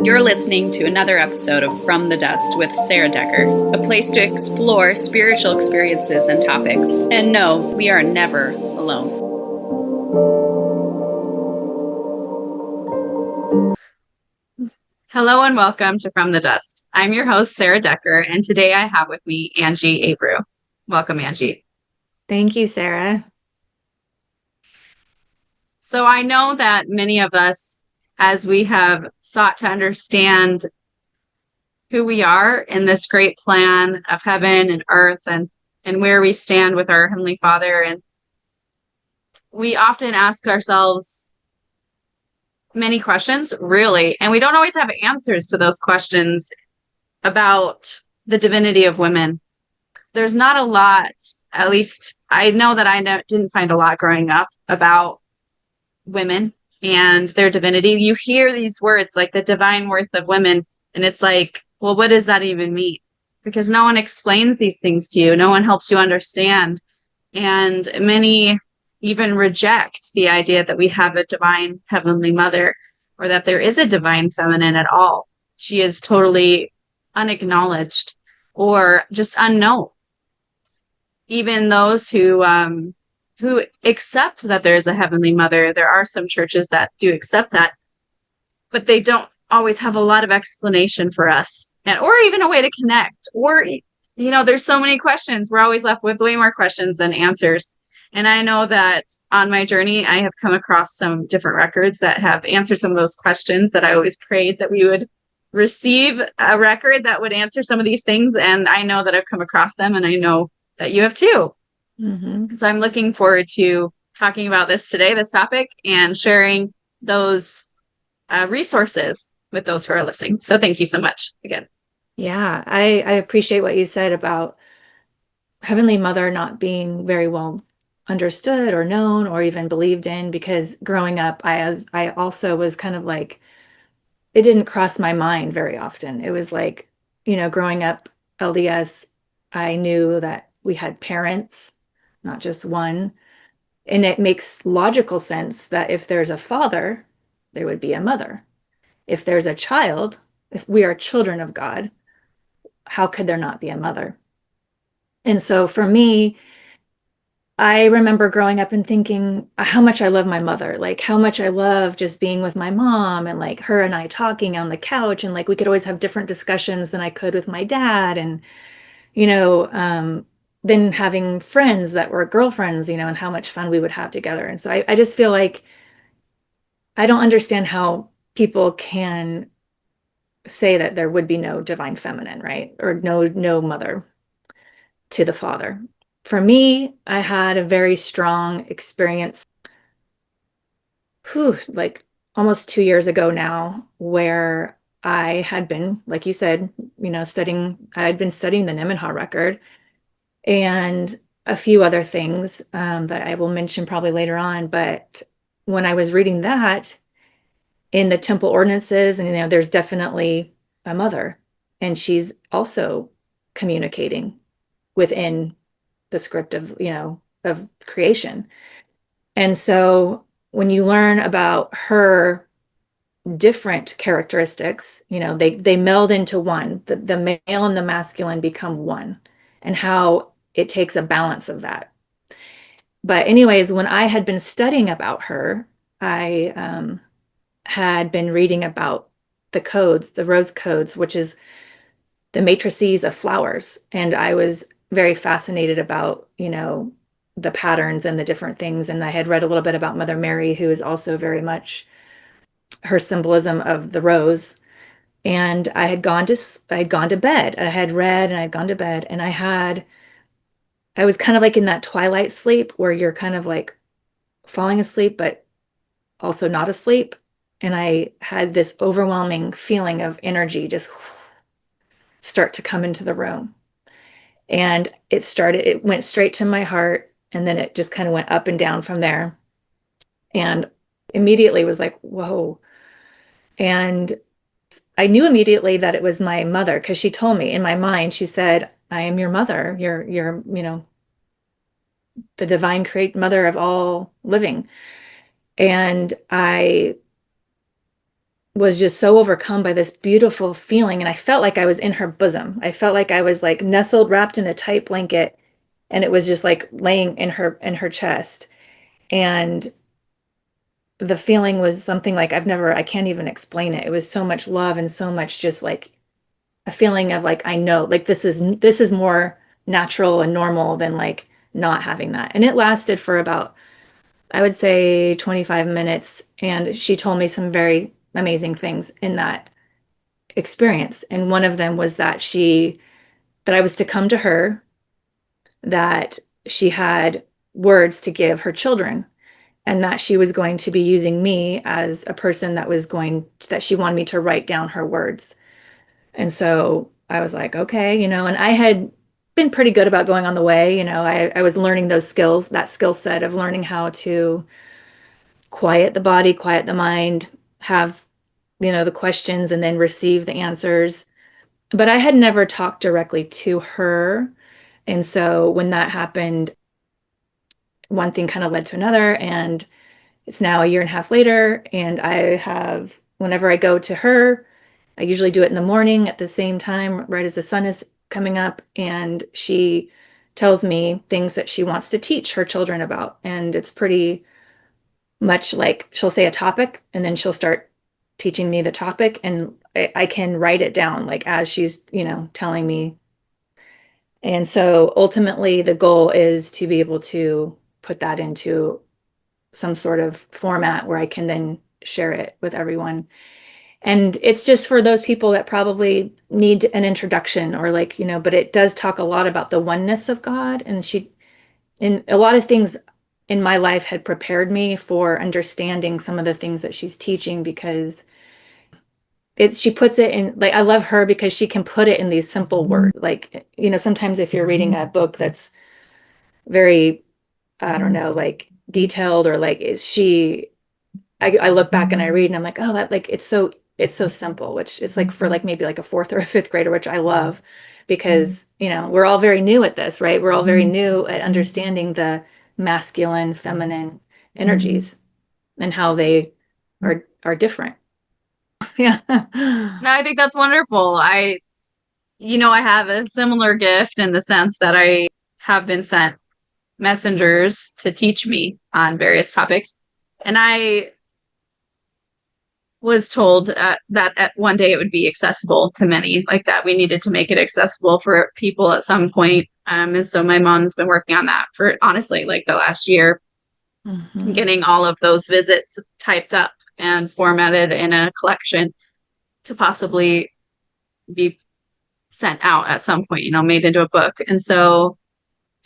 You're listening to another episode of From the Dust with Sara Decker, a place to explore spiritual experiences and topics. And no, we are never alone. Hello and welcome to From the Dust. I'm your host, Sara Decker, and today I have with me Angie Abrew. Welcome, Angie. Thank you, Sara. So I know that many of us, as we have sought to understand who we are in this great plan of heaven and earth and where we stand with our Heavenly Father, and we often ask ourselves many questions, really, and we don't always have answers to those questions about the divinity of women. There's not a lot, at least I know that I didn't find a lot growing up about women and their divinity. You hear these words like the divine worth of women, and it's like, well, what does that even mean? Because no one explains these things to you. No one helps you understand. And many even reject the idea that we have a divine heavenly mother or that there is a divine feminine at all. She is totally unacknowledged or just unknown. Even those who accept that there is a heavenly mother, there are some churches that do accept that, but they don't always have a lot of explanation for us, or even a way to connect, or, there's so many questions. We're always left with way more questions than answers. And I know that on my journey, I have come across some different records that have answered some of those questions that I always prayed that we would receive a record that would answer some of these things. And I know that I've come across them, and I know that you have too. Mm-hmm. So I'm looking forward to talking about this today, this topic, and sharing those resources with those who are listening. So thank you so much again. Yeah, I appreciate what you said about Heavenly Mother not being very well understood or known or even believed in, because growing up, I also was kind of like, it didn't cross my mind very often. It was like, growing up LDS, I knew that we had parents, not just one. And it makes logical sense that if there's a father, there would be a mother. If there's a child, if we are children of God, how could there not be a mother? And so for me, I remember growing up and thinking how much I love my mother, like how much I love just being with my mom and like her and I talking on the couch, and like we could always have different discussions than I could with my dad. And, then having friends that were girlfriends, and how much fun we would have together. And so I just feel like I don't understand how people can say that there would be no divine feminine, right? Or no mother to the Father. For me, I had a very strong experience, like almost 2 years ago now, where I had been, like you said, I had been studying the Nemenhah record and a few other things that I will mention probably later on. But when I was reading that in the temple ordinances, and, there's definitely a mother, and she's also communicating within the script of creation. And so when you learn about her different characteristics, they meld into one, the male and the masculine become one, and how it takes a balance of that. But anyways, when I had been studying about her, I had been reading about the codes, the rose codes, which is the matrices of flowers. And I was very fascinated about, the patterns and the different things. And I had read a little bit about Mother Mary, who is also very much her symbolism of the rose. And I had gone to bed. I had read and I'd gone to bed, and I was kind of like in that twilight sleep where you're kind of like falling asleep, but also not asleep. And I had this overwhelming feeling of energy just start to come into the room. And it went straight to my heart, and then it just kind of went up and down from there. And immediately was like, whoa. And I knew immediately that it was my mother, because she told me in my mind, she said, I am your mother. You're, the divine create mother of all living. And I was just so overcome by this beautiful feeling. And I felt like I was in her bosom. I felt like I was like nestled, wrapped in a tight blanket, and it was just like laying in her chest. And the feeling was something like I can't even explain it. It was so much love and so much just like a feeling of like, I know, like this is more natural and normal than like not having that. And it lasted for about, I would say 25 minutes. And she told me some very amazing things in that experience. And one of them was that I was to come to her, that she had words to give her children, and that she was going to be using me as a person that she wanted me to write down her words. And so I was like, okay, and I had been pretty good about going on the way. I was learning those skills, that skill set of learning how to quiet the body, quiet the mind, have, the questions and then receive the answers. But I had never talked directly to her. And so when that happened, one thing kind of led to another. And it's now a year and a half later. And whenever I go to her, I usually do it in the morning at the same time, right as the sun is coming up. And she tells me things that she wants to teach her children about. And it's pretty much like she'll say a topic and then she'll start teaching me the topic. And I can write it down like as she's, telling me. And so ultimately, the goal is to be able to put that into some sort of format where I can then share it with everyone. And it's just for those people that probably need an introduction or like, but it does talk a lot about the oneness of God. And a lot of things in my life had prepared me for understanding some of the things that she's teaching, because she puts it in, like, I love her because she can put it in these simple words. Like, sometimes if you're reading a book that's very, I don't know, like detailed, or like I look back and I read and I'm like, oh, that like it's so simple, which is like for like maybe like a fourth or a fifth grader, which I love, because we're all very new at this, right? We're all very new at understanding the masculine, feminine energies and how they are different. Yeah. No, I think that's wonderful. I have a similar gift in the sense that I have been sent messengers to teach me on various topics. And I was told that at one day it would be accessible to many, like that we needed to make it accessible for people at some point. And so my mom's been working on that for honestly like the last year, getting all of those visits typed up and formatted in a collection to possibly be sent out at some point, made into a book. And so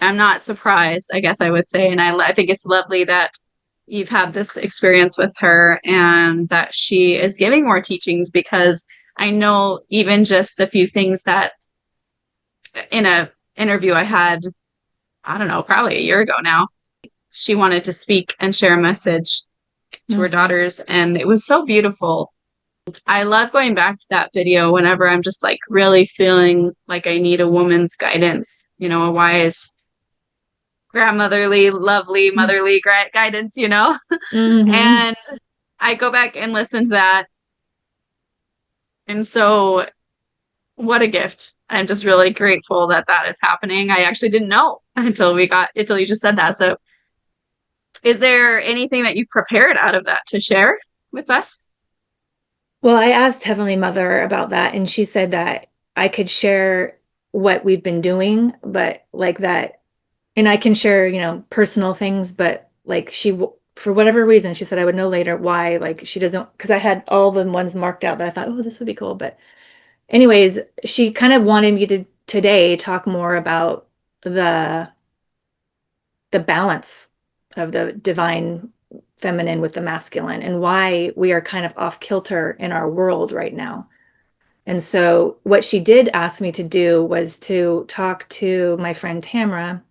I'm not surprised, I guess I would say. And I think it's lovely that you've had this experience with her and that she is giving more teachings, because I know even just the few things that in a interview I had, I don't know, probably a year ago now, she wanted to speak and share a message to her daughters. And it was so beautiful. I love going back to that video whenever I'm just like really feeling like I need a woman's guidance, a wise, grandmotherly, lovely, motherly guidance, And I go back and listen to that. And so what a gift. I'm just really grateful that that is happening. I actually didn't know until you just said that. So is there anything that you've prepared out of that to share with us? Well, I asked Heavenly Mother about that, and she said that I could share what we've been doing, but like that, and I can share, personal things, but like for whatever reason, she said I would know later why, like she doesn't, because I had all the ones marked out that I thought, oh, this would be cool. But anyways, she kind of wanted me to today talk more about the balance of the divine feminine with the masculine, and why we are kind of off kilter in our world right now. And so what she did ask me to do was to talk to my friend Tamara.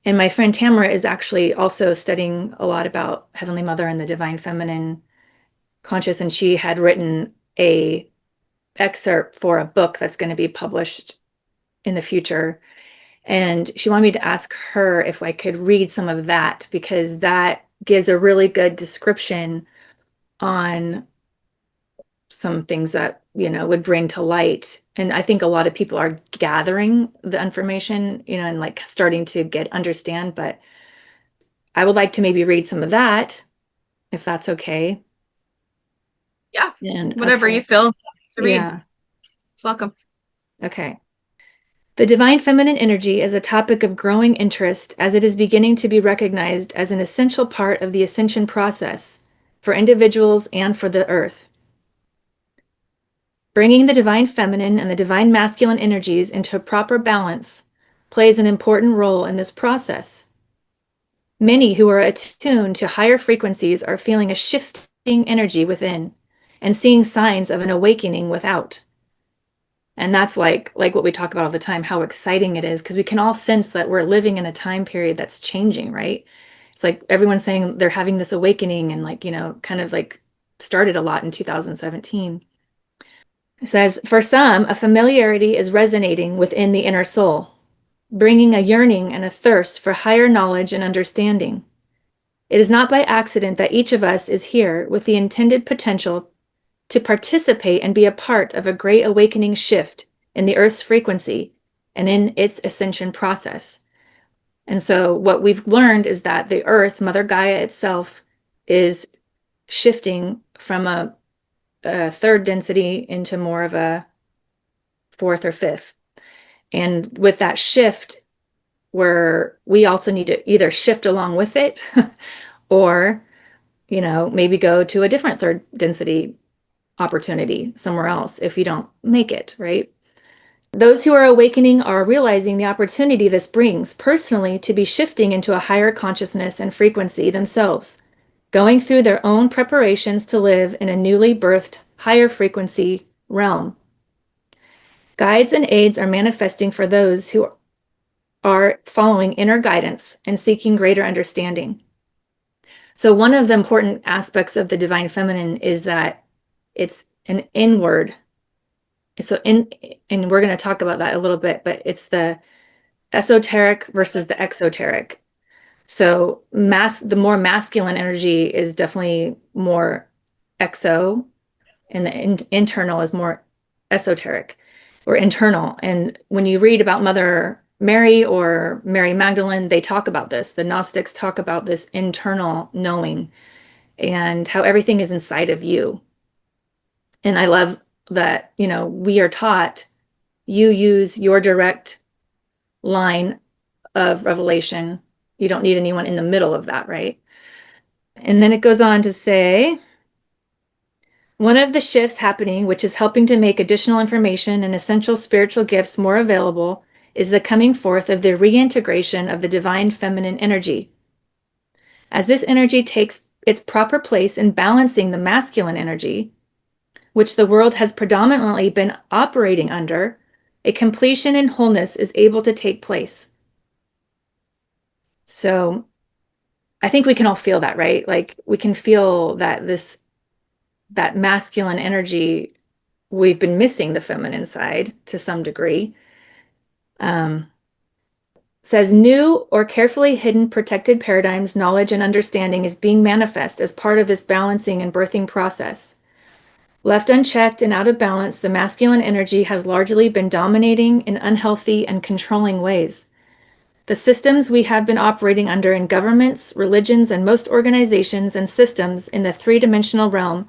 And my friend Tamara is actually also studying a lot about Heavenly Mother and the divine feminine conscious. And she had written a excerpt for a book that's going to be published in the future. And she wanted me to ask her if I could read some of that, because that gives a really good description on some things that, would bring to light. And I think a lot of people are gathering the information, and like starting to understand, but I would like to maybe read some of that, if that's okay. Yeah. And Whatever okay. you feel to read. Yeah. It's welcome. Okay. The divine feminine energy is a topic of growing interest as it is beginning to be recognized as an essential part of the ascension process for individuals and for the earth. Bringing the divine feminine and the divine masculine energies into a proper balance plays an important role in this process. Many who are attuned to higher frequencies are feeling a shifting energy within and seeing signs of an awakening without. And that's like what we talk about all the time, how exciting it is, because we can all sense that we're living in a time period that's changing, right? It's like everyone's saying they're having this awakening and kind of like started a lot in 2017. It says, for some, a familiarity is resonating within the inner soul, bringing a yearning and a thirst for higher knowledge and understanding. It is not by accident that each of us is here with the intended potential to participate and be a part of a great awakening shift in the Earth's frequency and in its ascension process. And so what we've learned is that the Earth, Mother Gaia itself, is shifting from a third density into more of a fourth or fifth. And with that shift, where we also need to either shift along with it or, maybe go to a different third density opportunity somewhere else if you don't make it, right? Those who are awakening are realizing the opportunity this brings personally to be shifting into a higher consciousness and frequency themselves, going through their own preparations to live in a newly birthed higher frequency realm. Guides and aids are manifesting for those who are following inner guidance and seeking greater understanding. So one of the important aspects of the divine feminine is that it's an inward. And we're going to talk about that a little bit, but it's the esoteric versus the exoteric. So the more masculine energy is definitely more exo, and the internal is more esoteric or internal. And when you read about Mother Mary or Mary Magdalene, they talk about this. The Gnostics talk about this internal knowing and how everything is inside of you. And I love that, we are taught you use your direct line of revelation. You don't need anyone in the middle of that, right? And then it goes on to say, one of the shifts happening, which is helping to make additional information and essential spiritual gifts more available, is the coming forth of the reintegration of the divine feminine energy. As this energy takes its proper place in balancing the masculine energy, which the world has predominantly been operating under, a completion and wholeness is able to take place. So I think we can all feel that, right? Like we can feel that that masculine energy, we've been missing the feminine side to some degree. Says new or carefully hidden protected paradigms, knowledge, and understanding is being manifest as part of this balancing and birthing process. Left unchecked and out of balance, the masculine energy has largely been dominating in unhealthy and controlling ways. The systems we have been operating under in governments, religions, and most organizations and systems in the three-dimensional realm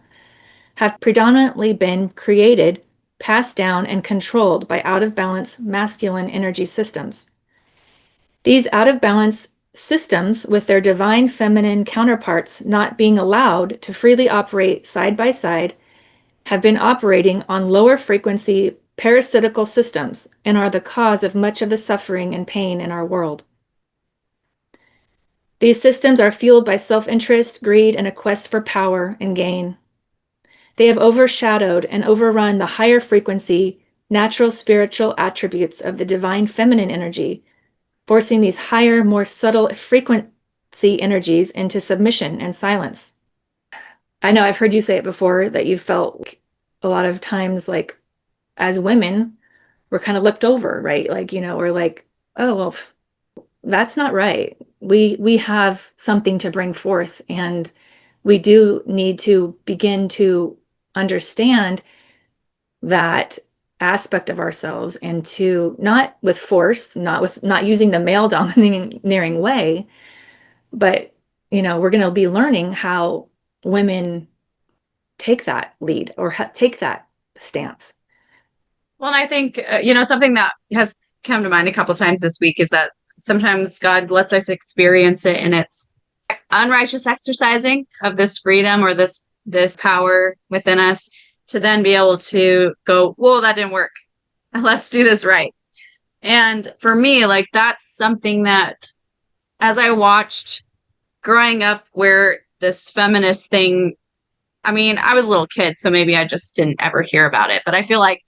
have predominantly been created, passed down, and controlled by out-of-balance masculine energy systems. These out-of-balance systems, with their divine feminine counterparts not being allowed to freely operate side by side, have been operating on lower frequency parasitical systems and are the cause of much of the suffering and pain in our world. These systems are fueled by self-interest, greed, and a quest for power and gain. They have overshadowed and overrun the higher frequency, natural spiritual attributes of the divine feminine energy, forcing these higher, more subtle frequency energies into submission and silence. I know I've heard you say it before that you felt a lot of times like as women, we're kind of looked over, right? Like, we're like, oh, well, that's not right. We have something to bring forth, and we do need to begin to understand that aspect of ourselves, and to not with force, not using the male domineering way, but we're going to be learning how women take that lead or take that stance. Well, and I think, something that has come to mind a couple times this week is that sometimes God lets us experience it, and it's unrighteous exercising of this freedom or this power within us to then be able to go, whoa, that didn't work. Let's do this right. And for me, like, that's something that as I watched growing up where this feminist thing, I mean, I was a little kid, so maybe I just didn't ever hear about it. But I feel like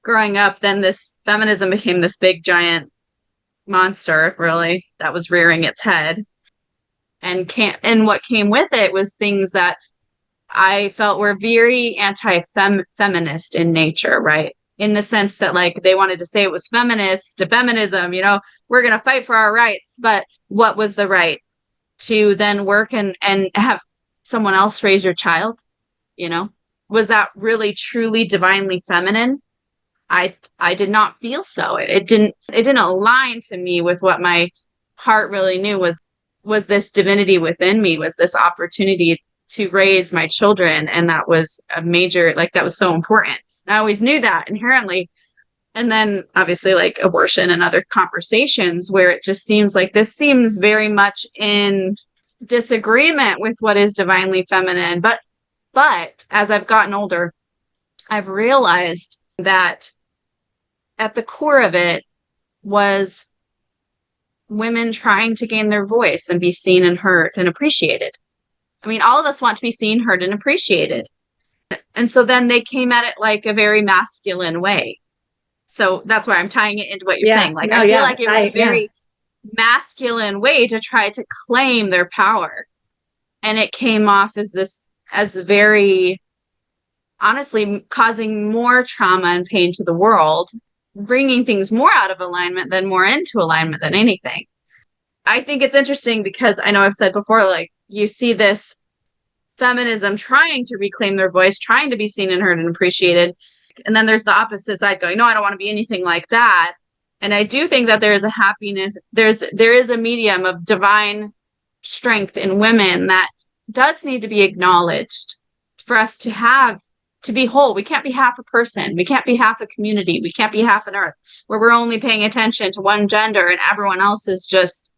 growing up, then this feminism became this big giant monster, really, that was rearing its head. And what came with it was things that I felt were very anti-feminist in nature, right? In the sense that, like, they wanted to say it was feminist to feminism, we're going to fight for our rights. But what was the right? To then work and have someone else raise your child? Was that really truly divinely feminine? I did not feel so. It didn't align to me with what my heart really knew was this divinity within me, was this opportunity to raise my children. And that was a major, like, that was so important. And I always knew that inherently. And then obviously, like, abortion and other conversations where it just seems like this seems very much in disagreement with what is divinely feminine. But as I've gotten older, I've realized that at the core of it was women trying to gain their voice and be seen and heard and appreciated. I mean, all of us want to be seen, heard, and appreciated. And so then they came at it like a very masculine way. So that's why I'm tying it into what you're saying. Like, I feel like it was a very masculine way to try to claim their power. And it came off as very, honestly, causing more trauma and pain to the world, bringing things more out of alignment than more into alignment than anything. I think it's interesting because I know I've said before, like, you see this feminism trying to reclaim their voice, trying to be seen and heard and appreciated. And then there's the opposite side going, no, I don't want to be anything like that. And I do think that there is a happiness, there is a medium of divine strength in women that does need to be acknowledged for us to be whole. We can't be half a person. We can't be half a community. We can't be half an earth where we're only paying attention to one gender and everyone else is just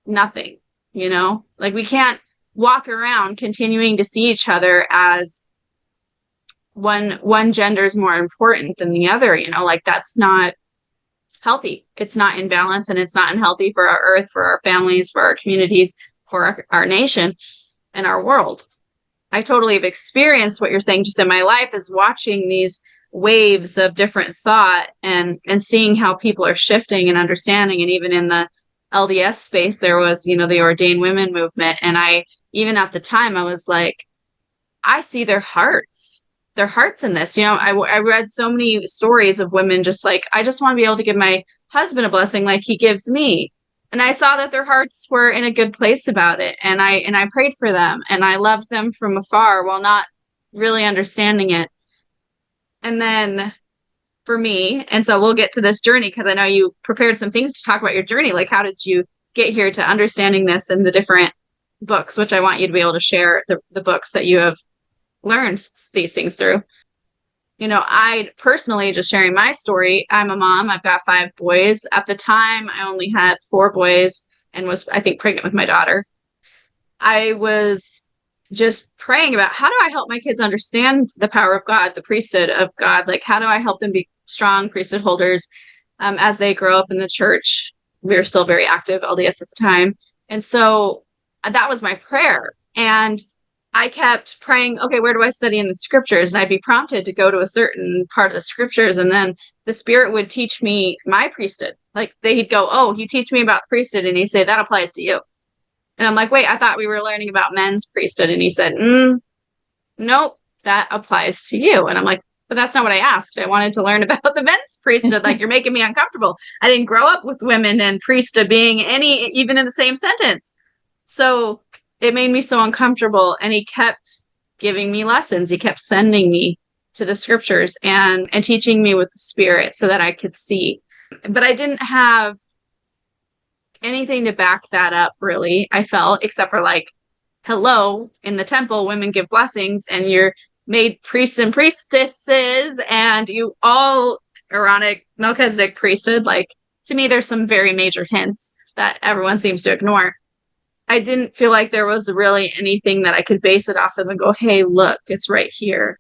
nothing, like, we can't walk around continuing to see each other as one gender is more important than the other, like, that's not healthy. It's not in balance, and it's not healthy for our earth, for our families, for our communities, for our nation and our world. I totally have experienced what you're saying just in my life, is watching these waves of different thought and seeing how people are shifting and understanding. And even in the LDS space, there was, the ordained women movement. And even at the time, I was like, I see their hearts in this. I read so many stories of women just like, I just want to be able to give my husband a blessing like he gives me. And I saw that their hearts were in a good place about it. And I prayed for them, and I loved them from afar while not really understanding it. And then for me, and so we'll get to this journey, because I know you prepared some things to talk about your journey. Like, how did you get here to understanding this in the different books, which I want you to be able to share the books that you have learned these things through. I personally, just sharing my story, I'm a mom. I've got 5 boys. At the time, I only had 4 boys and was, I think, pregnant with my daughter. I was just praying about, how do I help my kids understand the power of God, the priesthood of God? Like, how do I help them be strong priesthood holders as they grow up in the church? We were still very active LDS at the time. And so that was my prayer. And I kept praying, okay, where do I study in the scriptures? And I'd be prompted to go to a certain part of the scriptures. And then the Spirit would teach me my priesthood. Like, he'd go, oh, you teach me about priesthood. And he'd say, that applies to you. And I'm like, wait, I thought we were learning about men's priesthood. And he said, nope, that applies to you. And I'm like, but that's not what I asked. I wanted to learn about the men's priesthood. Like, you're making me uncomfortable. I didn't grow up with women and priesthood being even in the same sentence. So it made me so uncomfortable. And he kept giving me lessons. He kept sending me to the scriptures and teaching me with the Spirit so that I could see. But I didn't have anything to back that up, really, I felt, except for like, hello, in the temple, women give blessings and you're made priests and priestesses, and you all Aaronic Melchizedek priesthood. Like, to me, there's some very major hints that everyone seems to ignore. I didn't feel like there was really anything that I could base it off of and go, hey, look, it's right here.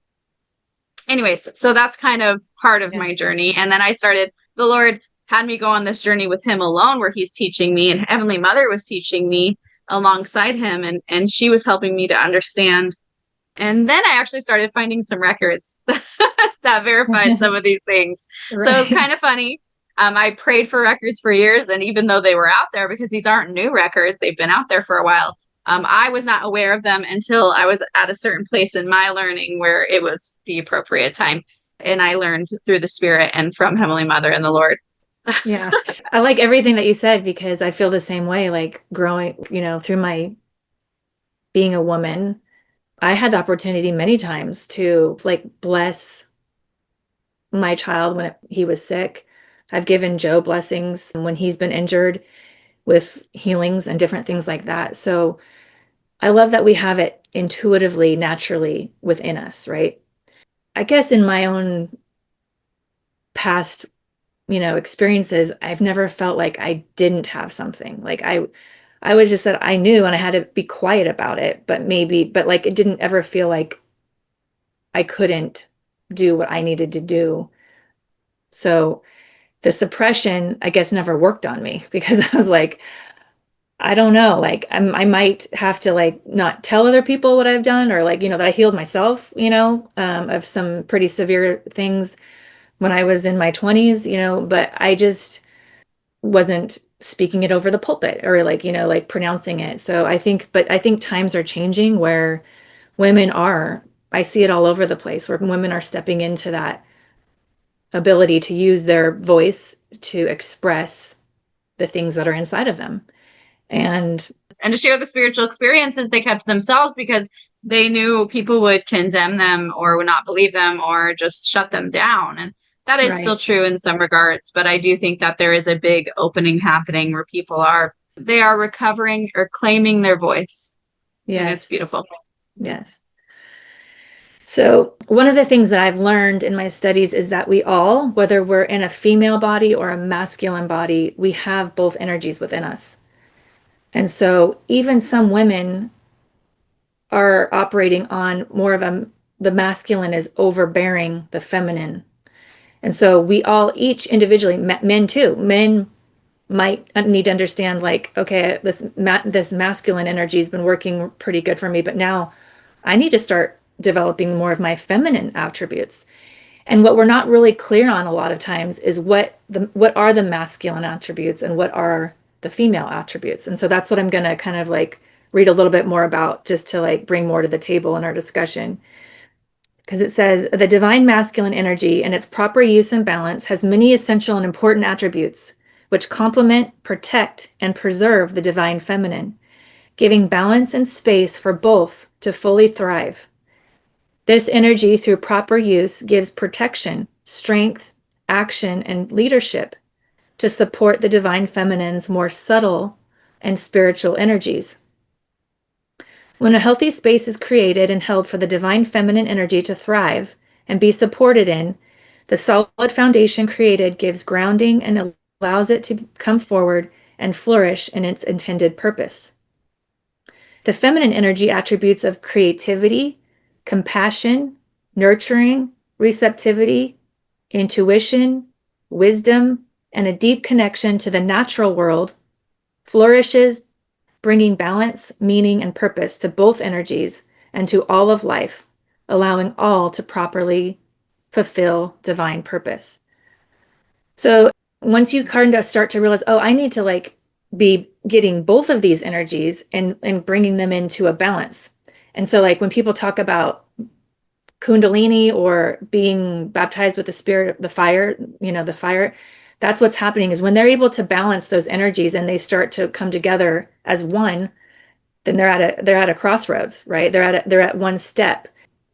Anyways, so that's kind of part of my journey. And then the Lord had me go on this journey with him alone, where he's teaching me, and Heavenly Mother was teaching me alongside him, and she was helping me to understand. And then I actually started finding some records that verified some of these things. Right. So it was kind of funny. I prayed for records for years, and even though they were out there, because these aren't new records, they've been out there for a while, I was not aware of them until I was at a certain place in my learning where it was the appropriate time. And I learned through the Spirit and from Heavenly Mother and the Lord. Yeah. I like everything that you said, because I feel the same way, like growing, through my being a woman, I had the opportunity many times to like bless my child when he was sick. I've given Joe blessings when he's been injured with healings and different things like that. So I love that we have it intuitively, naturally within us, right? I guess in my own past, experiences, I've never felt like I didn't have something. Like I was just that I knew, and I had to be quiet about it, but like it didn't ever feel like I couldn't do what I needed to do. So the suppression, I guess, never worked on me, because I was like, I don't know, like I might have to like not tell other people what I've done, or like, that I healed myself, of some pretty severe things when I was in my 20s, but I just wasn't speaking it over the pulpit, or like, like pronouncing it. So I think times are changing where I see it all over the place, where women are stepping into that ability to use their voice to express the things that are inside of them. And to share the spiritual experiences they kept to themselves, because they knew people would condemn them or would not believe them or just shut them down. And that is still true in some regards. But I do think that there is a big opening happening where they are recovering or claiming their voice. Yes. And it's beautiful. Yes. So one of the things that I've learned in my studies is that we all, whether we're in a female body or a masculine body, we have both energies within us. And so even some women are operating on more of the masculine is overbearing the feminine. And so we all, each individually, men too, men might need to understand, like, okay, this masculine energy has been working pretty good for me, but now I need to start developing more of my feminine attributes. And what we're not really clear on a lot of times is what are the masculine attributes and what are the female attributes. And so that's what I'm going to kind of like read a little bit more about, just to like bring more to the table in our discussion. Because it says, the divine masculine energy in its proper use and balance has many essential and important attributes which complement, protect, and preserve the divine feminine, giving balance and space for both to fully thrive. This energy, through proper use, gives protection, strength, action, and leadership to support the divine feminine's more subtle and spiritual energies. When a healthy space is created and held for the divine feminine energy to thrive and be supported in, the solid foundation created gives grounding and allows it to come forward and flourish in its intended purpose. The feminine energy attributes of creativity, compassion, nurturing, receptivity, intuition, wisdom, and a deep connection to the natural world flourishes, bringing balance, meaning, and purpose to both energies and to all of life, allowing all to properly fulfill divine purpose. So once you kind of start to realize, I need to like be getting both of these energies and bringing them into a balance. And so like when people talk about Kundalini or being baptized with the spirit, the fire, that's what's happening, is when they're able to balance those energies and they start to come together as one, then they're at a crossroads, right? They're at one step.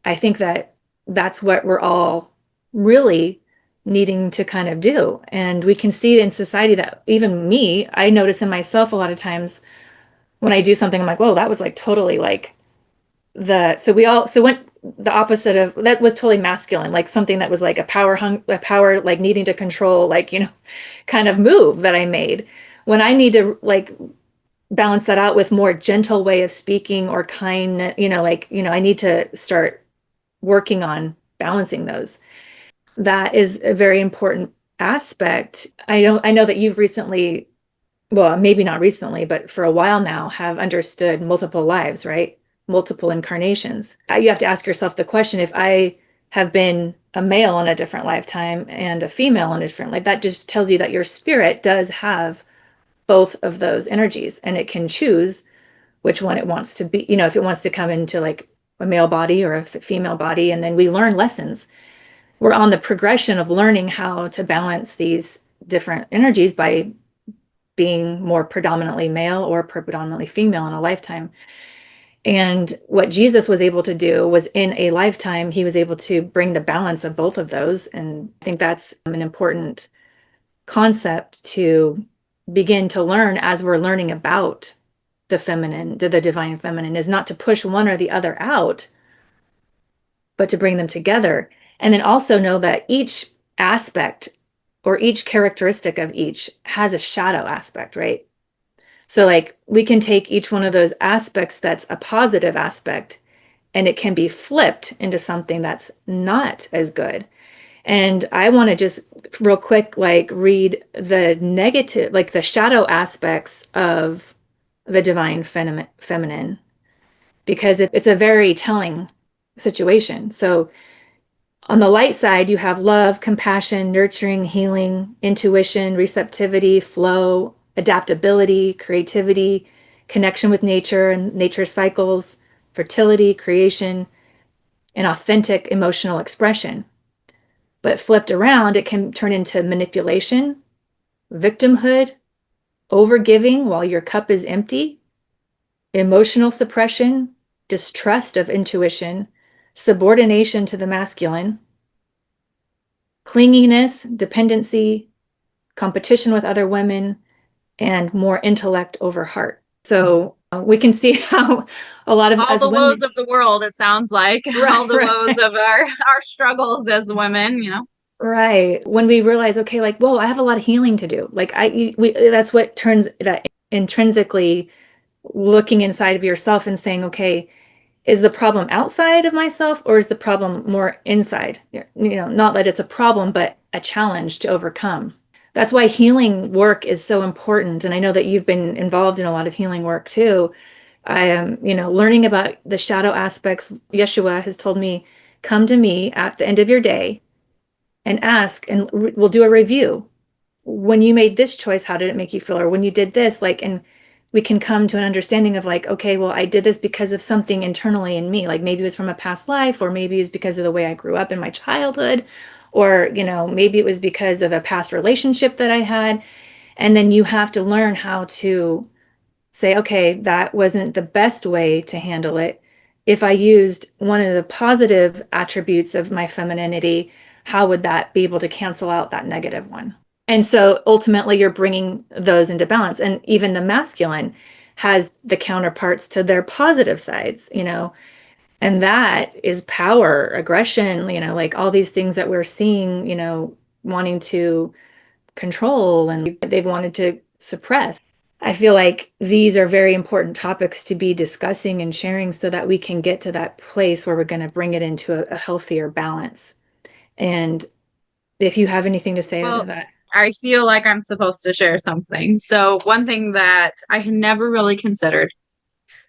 I think that that's what we're all really needing to kind of do. And we can see in society that even me, I notice in myself a lot of times when I do something, I'm like, whoa, that was like totally like so when the opposite of that was totally masculine, like something that was like a power, like needing to control, like, kind of move that I made. When I need to like balance that out with more gentle way of speaking or kind, I need to start working on balancing those. That is a very important aspect. I know that you've recently, well, maybe not recently, but for a while now, have understood multiple lives, right? Multiple incarnations. You have to ask yourself the question, if I have been a male in a different lifetime and a female in a different life, that just tells you that your spirit does have both of those energies, and it can choose which one it wants to be, if it wants to come into like a male body or a female body. And then we learn lessons. We're on the progression of learning how to balance these different energies by being more predominantly male or predominantly female in a lifetime. And what Jesus was able to do was in a lifetime, he was able to bring the balance of both of those. And I think that's an important concept to begin to learn as we're learning about the feminine, the divine feminine, is not to push one or the other out, but to bring them together. And then also know that each aspect or each characteristic of each has a shadow aspect, right? So like we can take each one of those aspects that's a positive aspect, and it can be flipped into something that's not as good. And I want to just real quick, like read the negative, like the shadow aspects of the divine feminine, because it's a very telling situation. So on the light side, you have love, compassion, nurturing, healing, intuition, receptivity, flow, adaptability, creativity, connection with nature and nature's cycles, fertility, creation, and authentic emotional expression. But flipped around, it can turn into manipulation, victimhood, overgiving while your cup is empty, emotional suppression, distrust of intuition, subordination to the masculine, clinginess, dependency, competition with other women, and more intellect over heart. So we can see how a lot of all the women, woes of the world, it sounds like, right, all the woes of our struggles as women, Right. When we realize, okay, like, whoa, I have a lot of healing to do. Like that's what turns that intrinsically looking inside of yourself and saying, okay, is the problem outside of myself or is the problem more inside? Not that it's a problem, but a challenge to overcome. That's why healing work is so important. And I know that you've been involved in a lot of healing work too. I am, learning about the shadow aspects. Yeshua has told me, come to me at the end of your day and ask, and we'll do a review. When you made this choice, how did it make you feel? Or when you did this, like, and we can come to an understanding of like, okay, well, I did this because of something internally in me. Like maybe it was from a past life, or maybe it was because of the way I grew up in my childhood, or, maybe it was because of a past relationship that I had. And then you have to learn how to say, okay, that wasn't the best way to handle it. If I used one of the positive attributes of my femininity, how would that be able to cancel out that negative one? And so ultimately you're bringing those into balance. And even the masculine has the counterparts to their positive sides, and that is power, aggression, like all these things that we're seeing, wanting to control and they've wanted to suppress. I feel like these are very important topics to be discussing and sharing so that we can get to that place where we're going to bring it into a healthier balance. And if you have anything to say to that. I feel like I'm supposed to share something. So one thing that I had never really considered,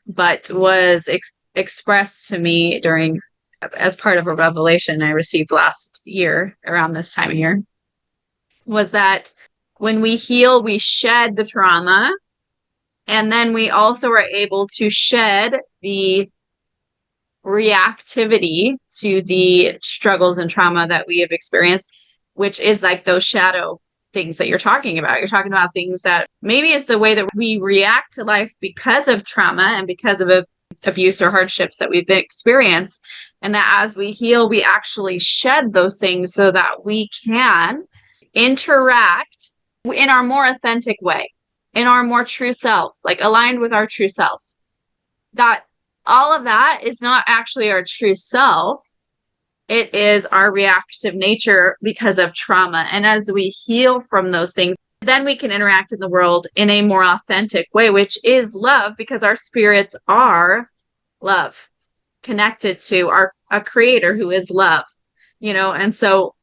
but was expressed to me as part of a revelation I received last year around this time of year, was that when we heal, we shed the trauma, and then we also are able to shed the reactivity to the struggles and trauma that we have experienced, which is like those shadow things that you're talking about. You're talking about things that maybe it's the way that we react to life because of trauma and because of abuse or hardships that we've experienced. And that as we heal, we actually shed those things so that we can interact in our more authentic way, in our more true selves, like aligned with our true selves. That all of that is not actually our true self. It is our reactive nature because of trauma. And as we heal from those things, then we can interact in the world in a more authentic way, which is love, because our spirits are love, connected to a creator who is love, and so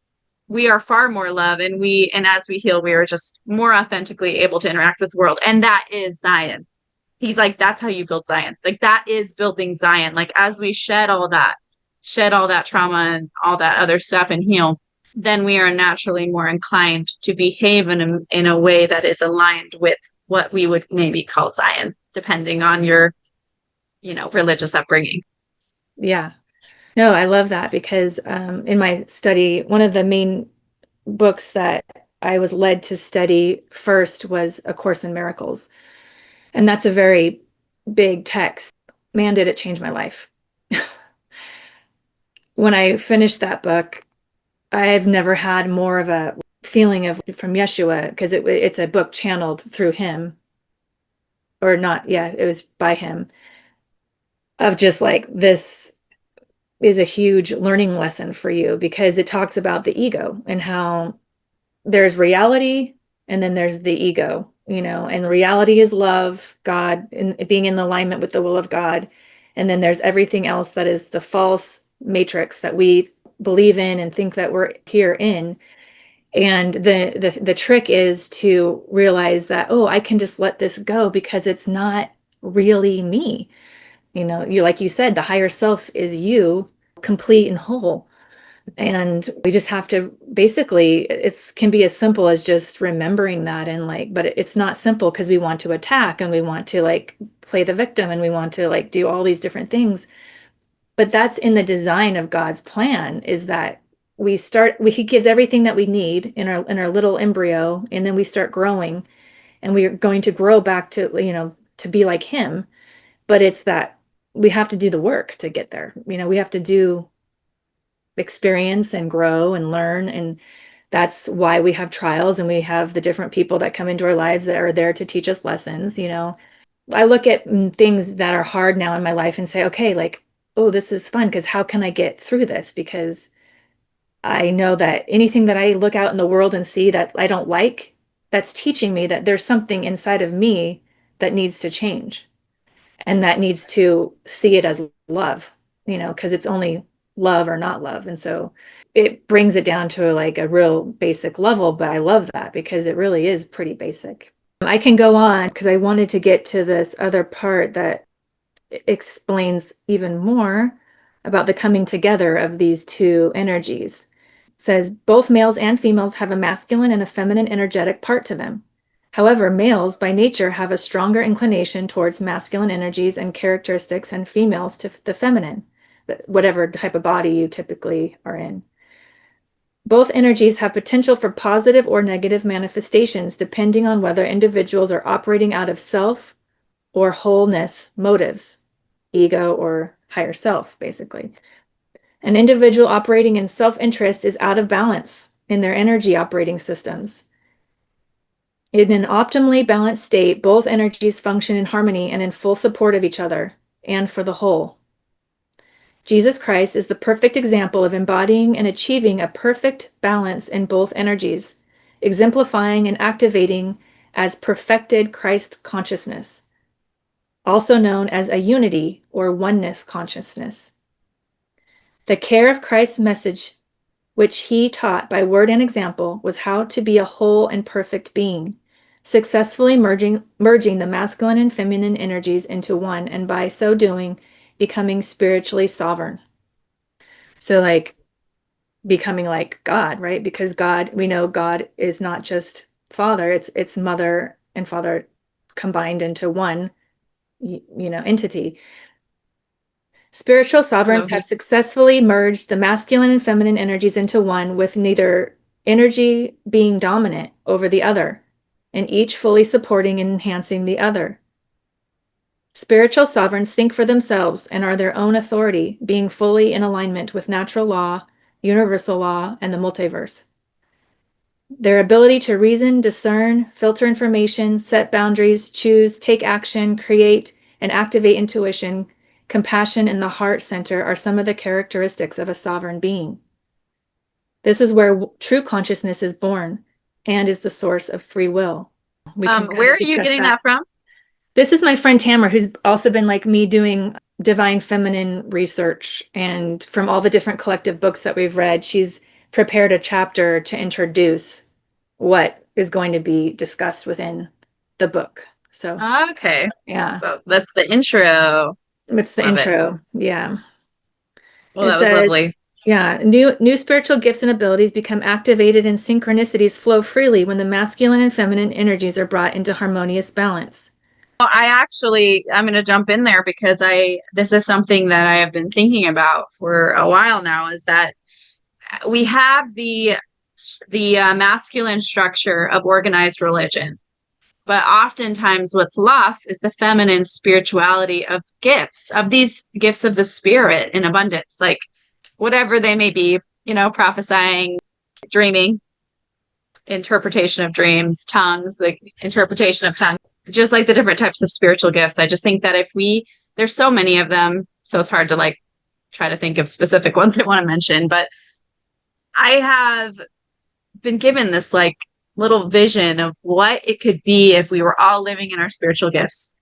we are far more love, and as we heal, we are just more authentically able to interact with the world. And that is Zion. He's like, that's how you build Zion. Like, that is building Zion. Like, as we shed all that trauma and all that other stuff and heal, then we are naturally more inclined to behave in a way that is aligned with what we would maybe call Zion, depending on your, religious upbringing. Yeah. No, I love that because in my study, one of the main books that I was led to study first was A Course in Miracles. And that's a very big text. Man, did it change my life. When I finished that book, I've never had more of a feeling of from Yeshua, because it's a book channeled through him, or not. Yeah, it was by him, of just like, this is a huge learning lesson for you, because it talks about the ego and how there's reality and then there's the ego, and reality is love, God, and being in alignment with the will of God. And then there's everything else that is the false matrix that we believe in and think that we're here in. And the trick is to realize that, oh, I can just let this go because it's not really me. You, like you said, the higher self is you, complete and whole. And we just have to, basically, it can be as simple as just remembering that. And but it's not simple, because we want to attack and we want to play the victim and we want to do all these different things. But that's in the design of God's plan, is that he gives everything that we need in our little embryo, and then we start growing, and we are going to grow back to, to be like him. But it's that we have to do the work to get there. We have to experience and grow and learn. And that's why we have trials, and we have the different people that come into our lives that are there to teach us lessons. I look at things that are hard now in my life and say, okay, oh, this is fun, because how can I get through this? Because I know that anything that I look out in the world and see that I don't like, that's teaching me that there's something inside of me that needs to change, and that needs to see it as love, because it's only love or not love. And so it brings it down to a real basic level, but I love that because it really is pretty basic. I can go on because I wanted to get to this other part that explains even more about the coming together of these two energies. It says both males and females have a masculine and a feminine energetic part to them. However, males by nature have a stronger inclination towards masculine energies and characteristics, and females to the feminine, whatever type of body you typically are in. Both energies have potential for positive or negative manifestations, depending on whether individuals are operating out of self or wholeness motives, ego or higher self, basically. An individual operating in self-interest is out of balance in their energy operating systems. In an optimally balanced state, both energies function in harmony and in full support of each other and for the whole. Jesus Christ is the perfect example of embodying and achieving a perfect balance in both energies, exemplifying and activating as perfected Christ consciousness, also known as a unity or oneness consciousness. The care of Christ's message, which he taught by word and example, was how to be a whole and perfect being, successfully merging the masculine and feminine energies into one, and by so doing, becoming spiritually sovereign. So becoming like God, right? Because God, we know God is not just father, it's mother and father combined into one, entity. Spiritual sovereigns have successfully merged the masculine and feminine energies into one, with neither energy being dominant over the other, and each fully supporting and enhancing the other. Spiritual sovereigns think for themselves and are their own authority, being fully in alignment with natural law, universal law, and the multiverse. Their ability to reason, discern, filter information, set boundaries, choose, take action, create, and activate intuition, compassion, and the heart center are some of the characteristics of a sovereign being. This is where true consciousness is born and is the source of free will. We can Where are you getting that from? This is my friend Tamara, who's also been like me doing divine feminine research. And from all the different collective books that we've read, she's prepared a chapter to introduce what is going to be discussed within the book. So, okay. Yeah. So that's the intro. It's the Love intro. It. Yeah. Well, that was lovely. Yeah. New spiritual gifts and abilities become activated and synchronicities flow freely when the masculine and feminine energies are brought into harmonious balance. Well, I'm going to jump in there because this is something that I have been thinking about for a while now, is that we have the masculine structure of organized religion, but oftentimes what's lost is the feminine spirituality of gifts, of these gifts of the spirit in abundance, like whatever they may be, prophesying, dreaming, interpretation of dreams, tongues, the interpretation of tongues, just like the different types of spiritual gifts. I just think that there's so many of them, so it's hard to like try to think of specific ones I want to mention, but I have been given this like little vision of what it could be if we were all living in our spiritual gifts.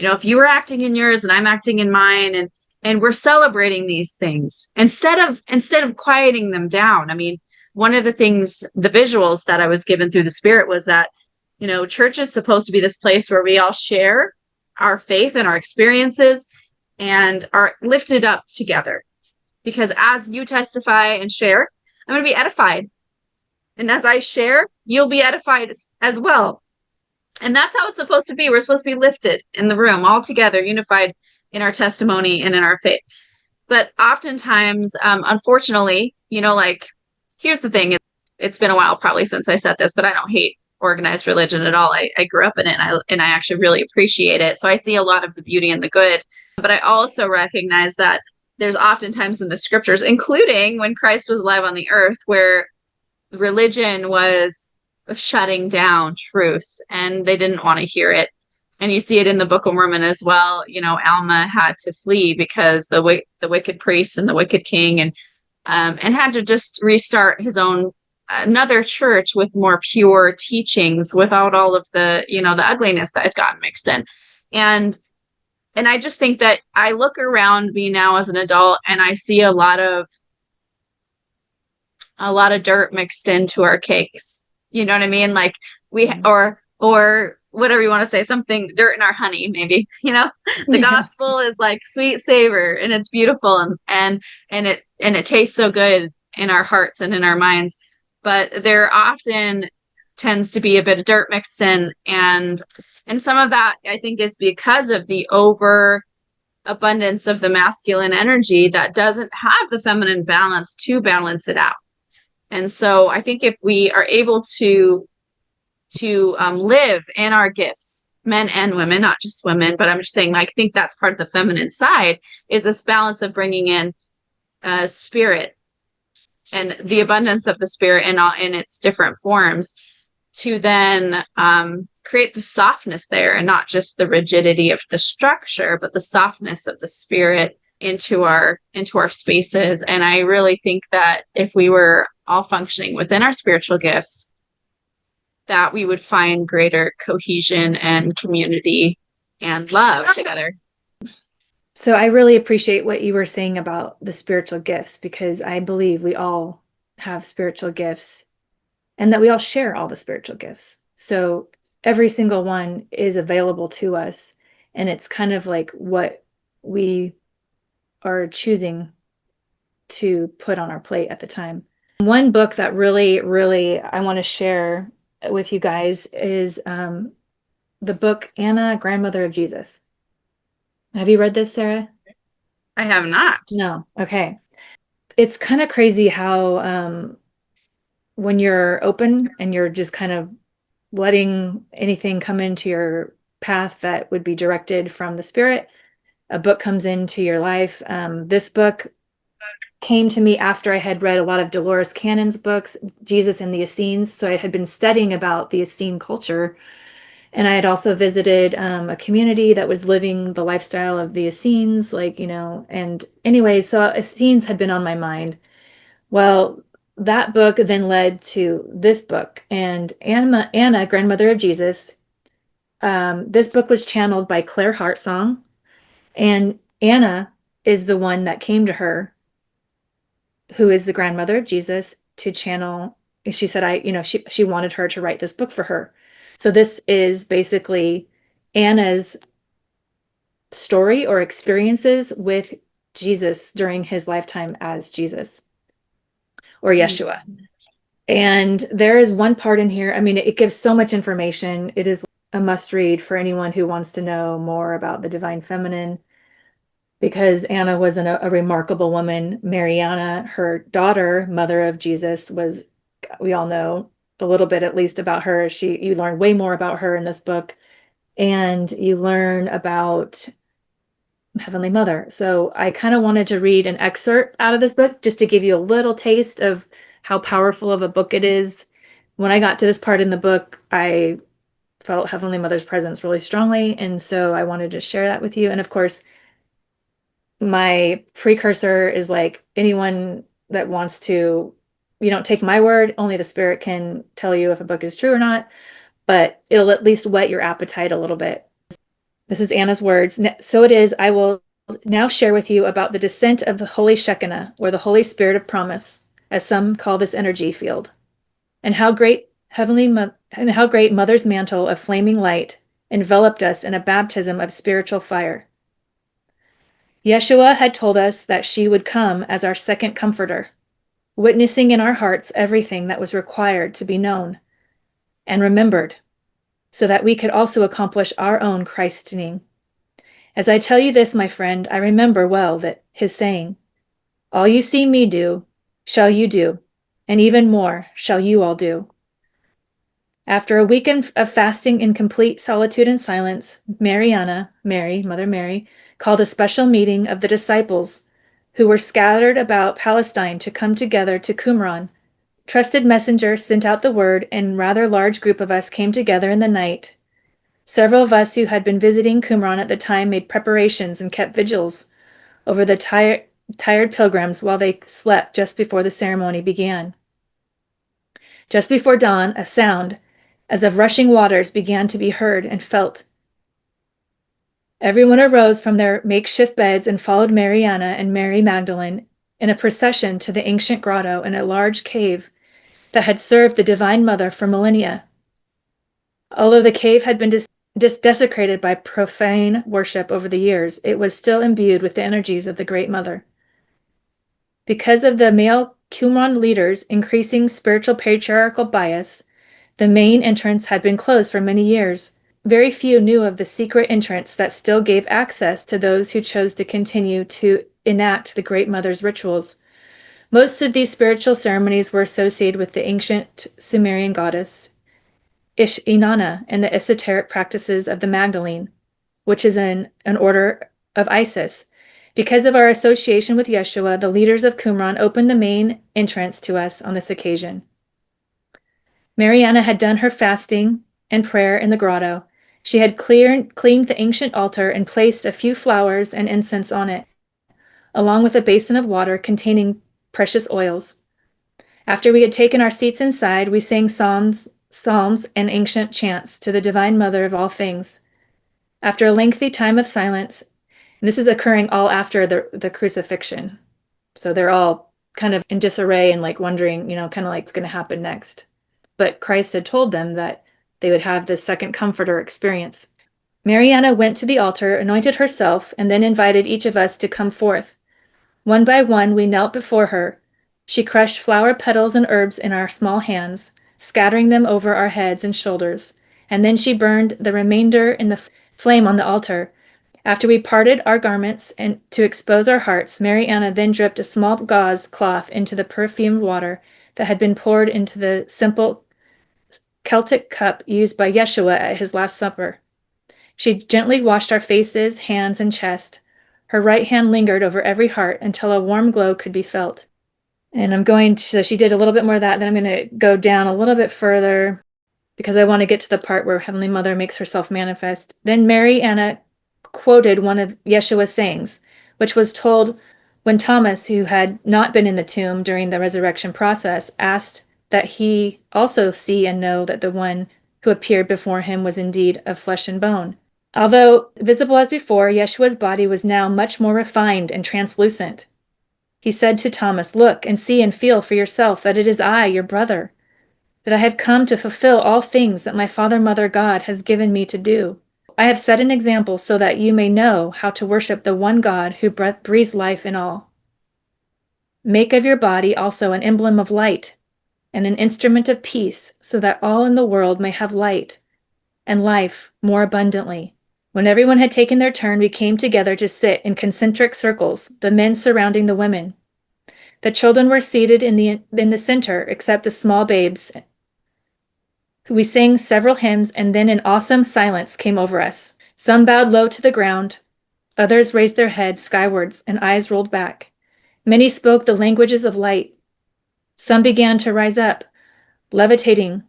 If you were acting in yours and I'm acting in mine, and we're celebrating these things instead of quieting them down. I mean, one of the things, the visuals that I was given through the spirit was that, church is supposed to be this place where we all share our faith and our experiences and are lifted up together. Because as you testify and share, I'm going to be edified. And as I share, you'll be edified as well. And that's how it's supposed to be. We're supposed to be lifted in the room, all together, unified in our testimony and in our faith. But oftentimes, unfortunately, here's the thing. It's been a while probably since I said this, but I don't hate organized religion at all. I grew up in it, and I actually really appreciate it. So I see a lot of the beauty and the good. But I also recognize that there's oftentimes in the scriptures, including when Christ was alive on the earth, where religion was shutting down truth and they didn't want to hear it. And you see it in the Book of Mormon as well. Alma had to flee because the wicked priests and the wicked king, and had to just restart his own another church with more pure teachings without all of the the ugliness that had gotten mixed in. And I just think that I look around me now as an adult and I see a lot of dirt mixed into our cakes. You know what I mean? Like or whatever you want to say, something dirt in our honey, maybe, the gospel is like sweet savor and it's beautiful and it tastes so good in our hearts and in our minds. But there often tends to be a bit of dirt mixed in. And some of that, I think, is because of the overabundance of the masculine energy that doesn't have the feminine balance to balance it out. And so I think if we are able to live in our gifts, men and women, not just women, but I'm just saying, I think that's part of the feminine side, is this balance of bringing in spirit and the abundance of the spirit in its different forms, to then create the softness there, and not just the rigidity of the structure, but the softness of the spirit into our spaces. And I really think that if we were all functioning within our spiritual gifts, that we would find greater cohesion and community and love together. So I really appreciate what you were saying about the spiritual gifts, because I believe we all have spiritual gifts and that we all share all the spiritual gifts. So every single one is available to us, and it's kind of like what we are choosing to put on our plate at the time. One book that really, really I want to share with you guys is the book Anna, Grandmother of Jesus. Have you read this, Sara? I have not. No. Okay. It's kind of crazy how when you're open and you're just kind of letting anything come into your path that would be directed from the Spirit, a book comes into your life. This book came to me after I had read a lot of Dolores Cannon's books, Jesus and the Essenes. So I had been studying about the Essene culture. And I had also visited a community that was living the lifestyle of the Essenes, and anyway, so Essenes had been on my mind. Well, that book then led to this book, and Anna, grandmother of Jesus. This book was channeled by Claire Hartsong, and Anna is the one that came to her, who is the grandmother of Jesus, to channel. She said, she wanted her to write this book for her. So this is basically Anna's story or experiences with Jesus during his lifetime as Jesus or Yeshua. And there is one part in here, I mean, it gives so much information. It is a must read for anyone who wants to know more about the divine feminine, because Anna was a remarkable woman. Mariana, her daughter, mother of Jesus, we all know a little bit at least about her. You learn way more about her in this book, and you learn about Heavenly Mother. So I kind of wanted to read an excerpt out of this book just to give you a little taste of how powerful of a book it is. When I got to this part in the book, I felt Heavenly Mother's presence really strongly, and so I wanted to share that with you. And of course, my precursor is like anyone that wants to, you don't take my word, only the Spirit can tell you if a book is true or not, but it'll at least whet your appetite a little bit. This is Anna's words. So it is, I will now share with you about the descent of the Holy Shekinah, or the Holy Spirit of Promise, as some call this energy field, and how great Mother's mantle of flaming light enveloped us in a baptism of spiritual fire. Yeshua had told us that she would come as our second comforter, witnessing in our hearts everything that was required to be known and remembered, so that we could also accomplish our own Christening. As I tell you this, my friend, I remember well that his saying, "All you see me do, shall you do, and even more shall you all do." After a week of fasting in complete solitude and silence, Mother Mary, called a special meeting of the disciples who were scattered about Palestine to come together to Qumran. Trusted messenger sent out the word, and rather large group of us came together in the night. Several of us who had been visiting Qumran at the time made preparations and kept vigils over the tired pilgrims while they slept just before the ceremony began. Just before dawn, a sound as of rushing waters began to be heard and felt. Everyone arose from their makeshift beds and followed Mariana and Mary Magdalene in a procession to the ancient grotto in a large cave that had served the Divine Mother for millennia. Although the cave had been desecrated by profane worship over the years, it was still imbued with the energies of the Great Mother. Because of the male Qumran leaders' increasing spiritual patriarchal bias, the main entrance had been closed for many years. Very few knew of the secret entrance that still gave access to those who chose to continue to enact the Great Mother's rituals. Most of these spiritual ceremonies were associated with the ancient Sumerian goddess Inanna and the esoteric practices of the Magdalene, which is an order of Isis. Because of our association with Yeshua, the leaders of Qumran opened the main entrance to us on this occasion. Mariana had done her fasting and prayer in the grotto. She had cleaned the ancient altar and placed a few flowers and incense on it, along with a basin of water containing precious oils. After we had taken our seats inside, we sang psalms and ancient chants to the Divine Mother of all things. After a lengthy time of silence, and this is occurring all after the crucifixion, so they're all kind of in disarray and like wondering, kind of like what's going to happen next. But Christ had told them that they would have this second comforter experience. Mariana went to the altar, anointed herself, and then invited each of us to come forth. One by one, we knelt before her. She crushed flower petals and herbs in our small hands, scattering them over our heads and shoulders, and then she burned the remainder in the flame on the altar. After we parted our garments and to expose our hearts, Mariana then dripped a small gauze cloth into the perfumed water that had been poured into the simple Celtic cup used by Yeshua at his Last Supper. She gently washed our faces, hands, and chest. Her right hand lingered over every heart until a warm glow could be felt. And so she did a little bit more of that. Then I'm going to go down a little bit further because I want to get to the part where Heavenly Mother makes herself manifest. Then Mary Anna quoted one of Yeshua's sayings, which was told when Thomas, who had not been in the tomb during the resurrection process, asked that he also see and know that the one who appeared before him was indeed of flesh and bone. Although visible as before, Yeshua's body was now much more refined and translucent. He said to Thomas, "Look and see and feel for yourself that it is I, your brother, that I have come to fulfill all things that my Father, Mother, God has given me to do. I have set an example so that you may know how to worship the one God who breathes life in all. Make of your body also an emblem of light and an instrument of peace, so that all in the world may have light and life more abundantly." When everyone had taken their turn, we came together to sit in concentric circles, the men surrounding the women. The children were seated in the center, except the small babes. We sang several hymns, and then an awesome silence came over us. Some bowed low to the ground. Others raised their heads skywards and eyes rolled back. Many spoke the languages of light. Some began to rise up, levitating.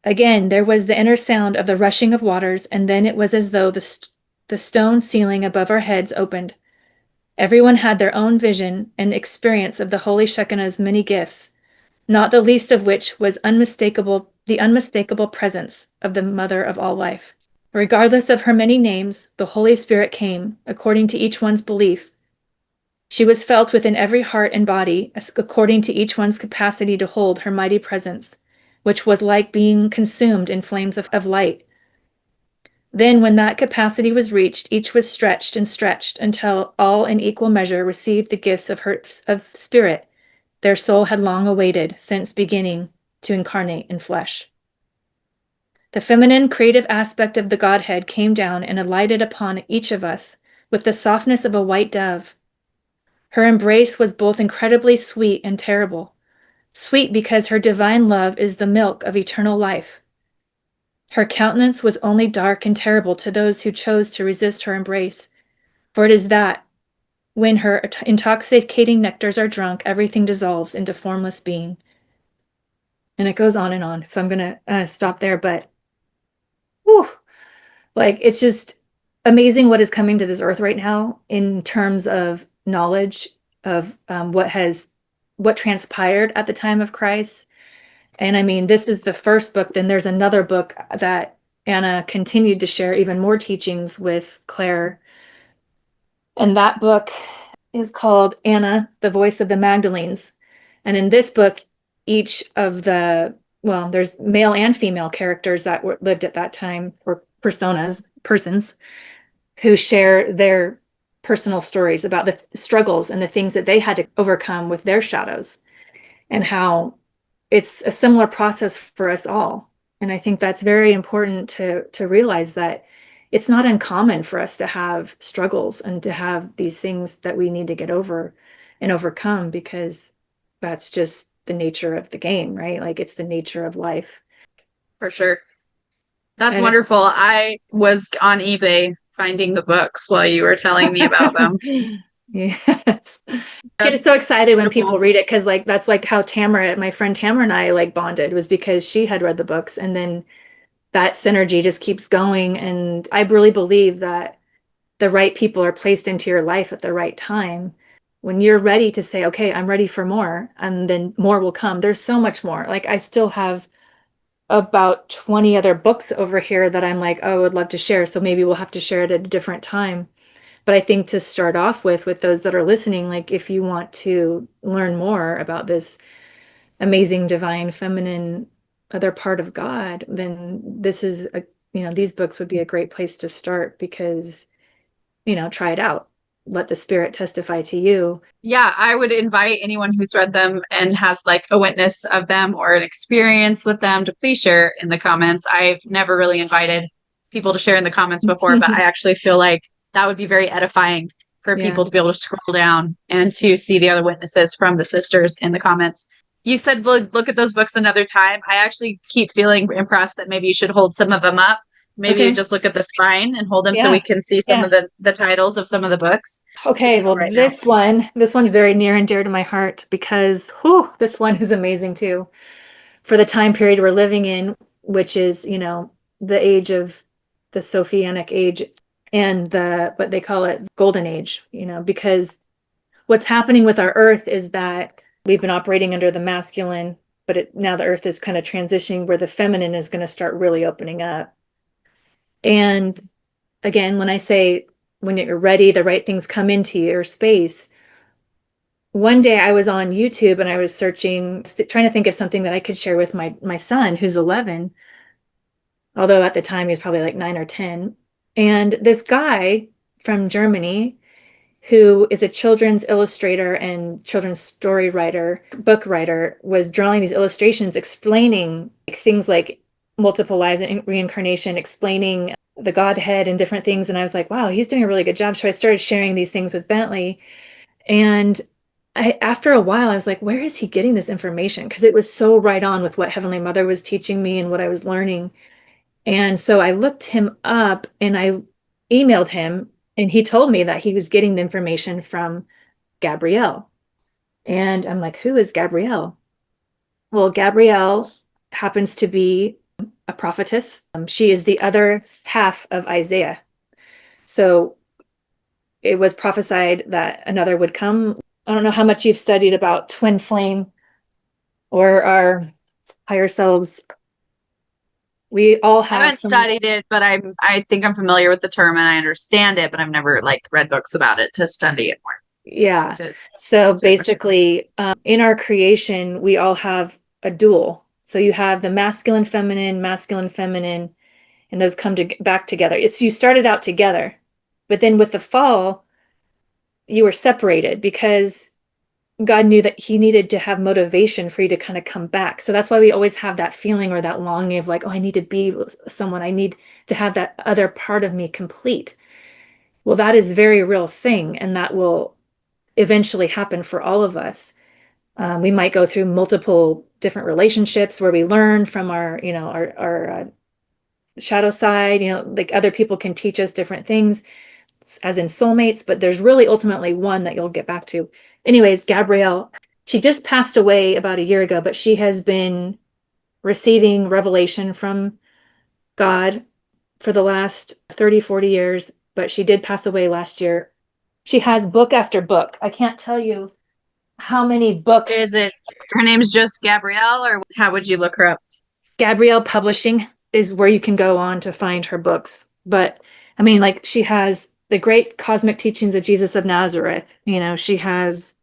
Again, there was the inner sound of the rushing of waters, and then it was as though the stone ceiling above our heads opened. Everyone had their own vision and experience of the Holy Shekinah's many gifts, not the least of which was the unmistakable presence of the Mother of all life. Regardless of her many names, the Holy Spirit came, according to each one's belief. She was felt within every heart and body, according to each one's capacity to hold her mighty presence, which was like being consumed in flames of light. Then, when that capacity was reached, each was stretched and stretched until all in equal measure received the gifts of spirit their soul had long awaited since beginning to incarnate in flesh. The feminine creative aspect of the Godhead came down and alighted upon each of us with the softness of a white dove. Her embrace was both incredibly sweet and terrible. Sweet because her divine love is the milk of eternal life. Her countenance was only dark and terrible to those who chose to resist her embrace, for it is that, when her intoxicating nectars are drunk, everything dissolves into formless being. And it goes on, so I'm going to stop there, but whew, it's just amazing what is coming to this earth right now in terms of knowledge of what transpired at the time of Christ. And I mean, this is the first book. Then there's another book that Anna continued to share even more teachings with Claire. And that book is called Anna, the Voice of the Magdalenes. And in this book, each of there's male and female characters that lived at that time, or persons who share their personal stories about the struggles and the things that they had to overcome with their shadows, and how it's a similar process for us all. And I think that's very important to realize that it's not uncommon for us to have struggles and to have these things that we need to get over and overcome, because that's just the nature of the game, right? It's the nature of life. For sure. That's wonderful. I was on eBay finding the books while you were telling me about them. Yes. I get so excited when people read it, because that's how my friend Tamara and I bonded, was because she had read the books, and then that synergy just keeps going. And I really believe that the right people are placed into your life at the right time. When you're ready to say, okay, I'm ready for more, and then more will come. There's so much more. I still have about 20 other books over here that I'm oh, I would love to share. So maybe we'll have to share it at a different time. But I think to start off with those that are listening, if you want to learn more about this amazing, divine, feminine, other part of God, then this is these books would be a great place to start, because, try it out. Let the Spirit testify to you. Yeah, I would invite anyone who's read them and has a witness of them or an experience with them to please share in the comments. I've never really invited people to share in the comments before, but I actually feel like that would be very edifying for people to be able to scroll down and to see the other witnesses from the sisters in the comments. you said we'll look at those books another time. I actually keep feeling impressed that maybe you should hold some of them up. Maybe you Okay. just look at the spine and hold them so we Yeah. can see some Yeah. of the titles of some of the books. Okay. Well, Right now. this one's very near and dear to my heart because this one is amazing too. For the time period we're living in, which is, the age of the Sophianic age and what they call it golden age, because what's happening with our earth is that we've been operating under the masculine, but now the earth is kind of transitioning where the feminine is going to start really opening up. And again, when I say when you're ready, the right things come into your space. One day I was on YouTube and I was searching, trying to think of something that I could share with my son, who's 11, although at the time he was probably like 9 or 10. And this guy from Germany, who is a children's illustrator and children's story writer, book writer, was drawing these illustrations explaining things like multiple lives and reincarnation, explaining the Godhead and different things. And I was like, wow, he's doing a really good job. So I started sharing these things with Bentley. And after a while, I was like, where is he getting this information? Because it was so right on with what Heavenly Mother was teaching me and what I was learning. And so I looked him up and I emailed him, and he told me that he was getting the information from Gabriele. And I'm like, who is Gabriele? Well, Gabriele happens to be a prophetess. She is the other half of Isaiah. So it was prophesied that another would come. I don't know how much you've studied about twin flame or our higher selves. We all I have haven't studied it, but I think I'm familiar with the term and I understand it, but I've never like read books about it to study it more. Yeah. To So answer your question. basically, in our creation, we all have a dual. So you have the masculine, feminine, and those come back together. You started out together, but then with the fall, you were separated because God knew that he needed to have motivation for you to kind of come back. So that's why we always have that feeling or that longing of like, oh, I need to be with someone. I need to have that other part of me complete. Well, that is a very real thing, and that will eventually happen for all of us. We might go through multiple different relationships where we learn from our shadow side. Like other people can teach us different things, as in soulmates, but there's really ultimately one that you'll get back to. Anyways, Gabriele, she just passed away about a year ago, but she has been receiving revelation from God for the last 30, 40 years, but she did pass away last year. She has book after book. I can't tell you how many books. Is it her name's just Gabrielle, or how would you look her up? Gabriele Publishing is where you can go on to find her books. But I mean, like she has the great cosmic teachings of Jesus of Nazareth. She has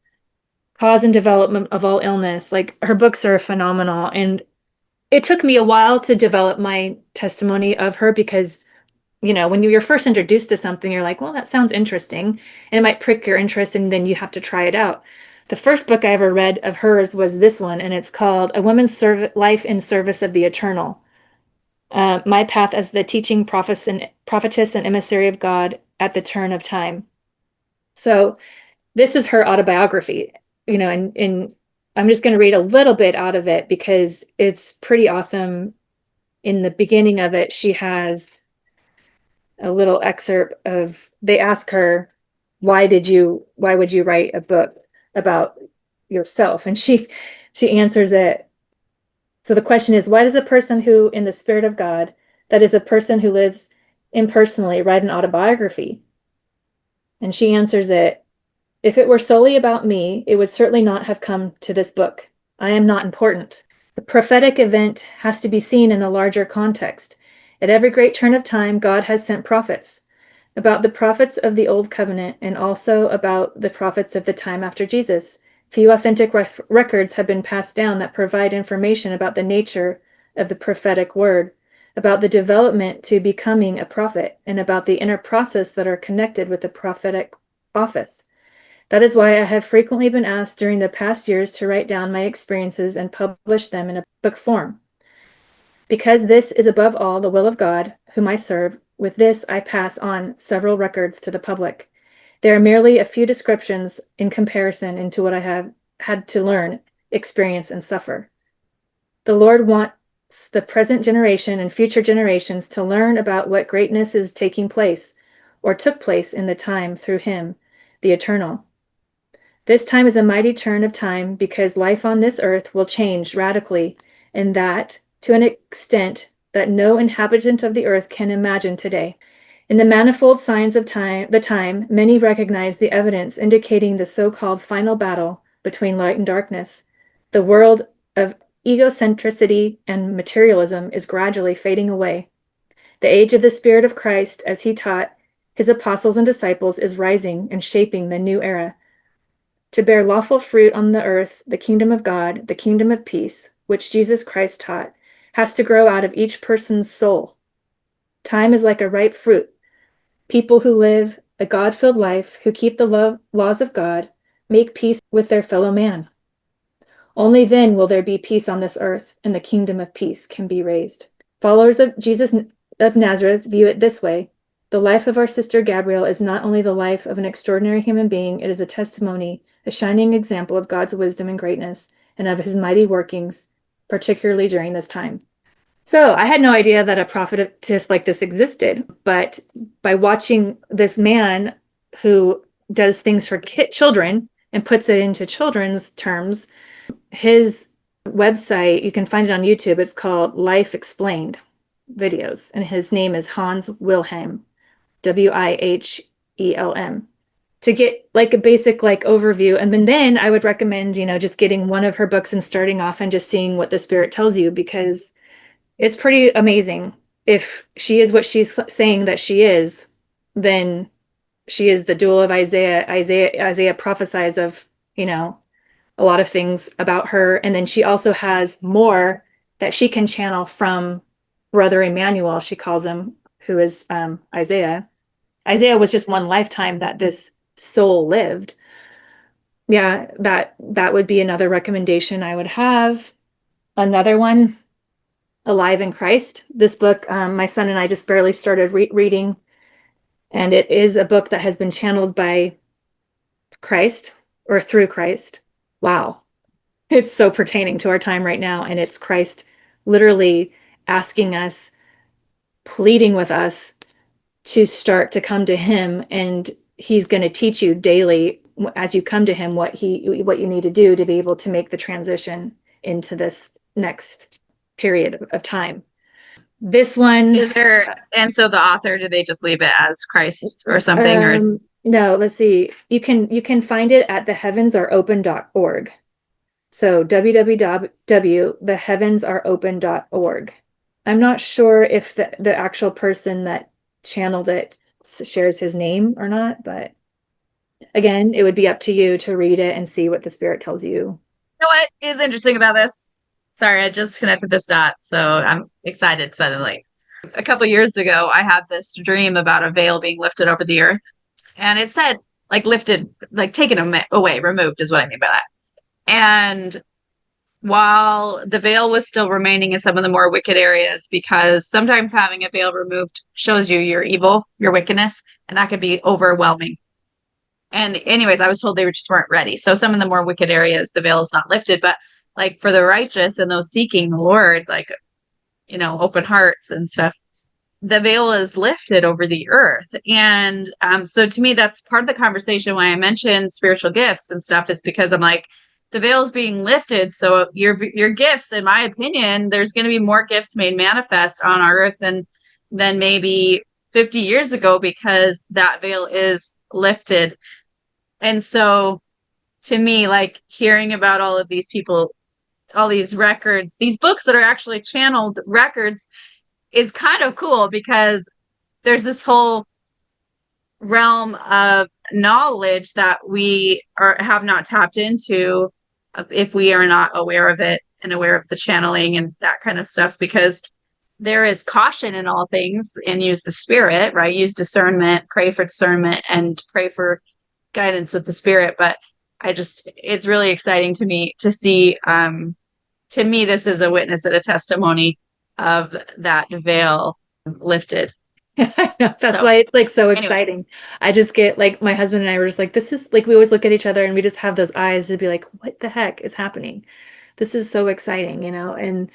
Cause and Development of All Illness. Like her books are phenomenal. And it took me a while to develop my testimony of her because, when you're first introduced to something, you're like, well, that sounds interesting. And it might prick your interest and then you have to try it out. The first book I ever read of hers was this one, and it's called A Woman's Life in Service of the Eternal. My path as the teaching prophetess and emissary of God at the turn of time. So this is her autobiography, and I'm just going to read a little bit out of it because it's pretty awesome. In the beginning of it, she has a little excerpt of, they ask her, why would you write a book about yourself? And she answers it. So the question is, why does a person who, in the spirit of God, that is a person who lives impersonally, write an autobiography? And she answers it, if it were solely about me, it would certainly not have come to this book. I am not important. The prophetic event has to be seen in a larger context. At every great turn of time, God has sent prophets. About the prophets of the Old Covenant and also about the prophets of the time after Jesus. Few authentic records have been passed down that provide information about the nature of the prophetic word, about the development to becoming a prophet, and about the inner process that are connected with the prophetic office. That is why I have frequently been asked during the past years to write down my experiences and publish them in a book form. Because this is above all the will of God, whom I serve, with this I pass on several records to the public. There are merely a few descriptions in comparison into what I have had to learn experience and suffer. The Lord wants the present generation and future generations to learn about what greatness is taking place or took place in the time through him, the eternal. This time is a mighty turn of time because life on this earth will change radically, and that to an extent that no inhabitant of the earth can imagine today. In the manifold signs of time, many recognize the evidence indicating the so-called final battle between light and darkness. The world of egocentricity and materialism is gradually fading away. The age of the Spirit of Christ, as he taught his apostles and disciples, is rising and shaping the new era. To bear lawful fruit on the earth, the kingdom of God, the kingdom of peace, which Jesus Christ taught, has to grow out of each person's soul. Time is like a ripe fruit. People who live a God-filled life, who keep the laws of God, make peace with their fellow man. Only then will there be peace on this earth, and the kingdom of peace can be raised. Followers of Jesus of Nazareth view it this way. The life of our sister Gabriele is not only the life of an extraordinary human being, it is a testimony, a shining example of God's wisdom and greatness, and of his mighty workings, particularly during this time. So I had no idea that a prophetess like this existed, but by watching this man who does things for children and puts it into children's terms, his website, you can find it on YouTube, it's called Life Explained Videos, and his name is Hans Wilhelm, Wihelm. To get like a basic like overview, and then I would recommend, just getting one of her books and starting off and just seeing what the Spirit tells you, because it's pretty amazing. If she is what she's saying that she is, then she is the dual of Isaiah. Isaiah prophesies of, a lot of things about her. And then she also has more that she can channel from Brother Emmanuel, she calls him, who is Isaiah. Isaiah was just one lifetime that this soul lived. Yeah, that would be another recommendation I would have. Another one, Alive in Christ. This book, my son and I just barely started reading, and it is a book that has been channeled by Christ or through Christ. Wow. It's so pertaining to our time right now, and it's Christ literally asking us, pleading with us to start to come to him, and he's going to teach you daily as you come to him what you need to do to be able to make the transition into this next period of time. This one is there, and so the author, did they just leave it as Christ or something? Or no, let's see. You can find it at theheavensareopen.org. So www.theheavensareopen.org. I'm not sure if the actual person that channeled it shares his name or not, but again, it would be up to you to read it and see what the Spirit tells you. You know what is interesting about this? Sorry, I just connected this dot, so I'm excited suddenly. A couple years ago, I had this dream about a veil being lifted over the earth. And it said, like, lifted, like taken away, removed is what I mean by that. And while the veil was still remaining in some of the more wicked areas, because sometimes having a veil removed shows you your evil, your wickedness, and that could be overwhelming. And anyways, I was told they just weren't ready. So some of the more wicked areas, the veil is not lifted, but like for the righteous and those seeking the Lord, like, open hearts and stuff, the veil is lifted over the earth. And so to me, that's part of the conversation why I mentioned spiritual gifts and stuff, is because I'm like, the veil is being lifted. So your gifts, in my opinion, there's going to be more gifts made manifest on our earth than maybe 50 years ago, because that veil is lifted. And so to me, like, hearing about all of these people, all these records, these books that are actually channeled records, is kind of cool, because there's this whole realm of knowledge that we have not tapped into if we are not aware of it and aware of the channeling and that kind of stuff, because there is caution in all things, and use the Spirit, right? Use discernment, pray for discernment, and pray for guidance with the Spirit. But it's really exciting to me to see, to me, this is a witness and a testimony of that veil lifted. I know. That's So why it's like so anyway, exciting. I just get like my husband and I were just like, this is like we always look at each other and we just have those eyes to be like, what the heck is happening? This is so exciting, And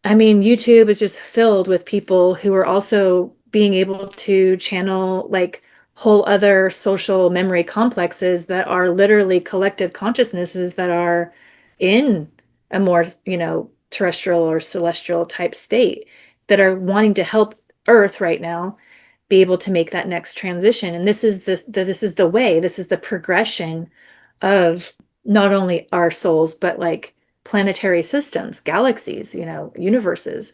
I mean, YouTube is just filled with people who are also being able to channel like whole other social memory complexes that are literally collective consciousnesses that are in a more, terrestrial or celestial type state that are wanting to help Earth right now be able to make that next transition. And this is this is the way, this is the progression of not only our souls, but like planetary systems, galaxies, universes.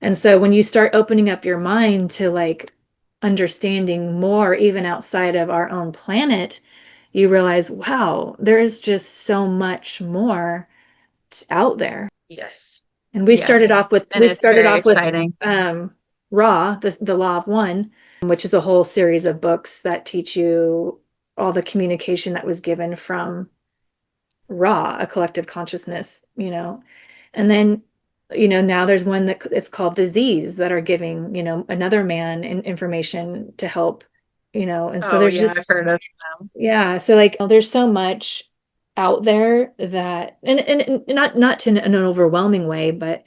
And so when you start opening up your mind to like understanding more, even outside of our own planet, you realize, wow, there is just so much more out there. yes, And yes. And we it's started very off with exciting. Ra, the Law of One, which is a whole series of books that teach you all the communication that was given from Ra, a collective consciousness. And then, now there's one that it's called the Z's that are giving, another man information to help, and so Oh there's yeah, just, I've heard of them. yeah, so like there's so much out there that, and not to an overwhelming way, but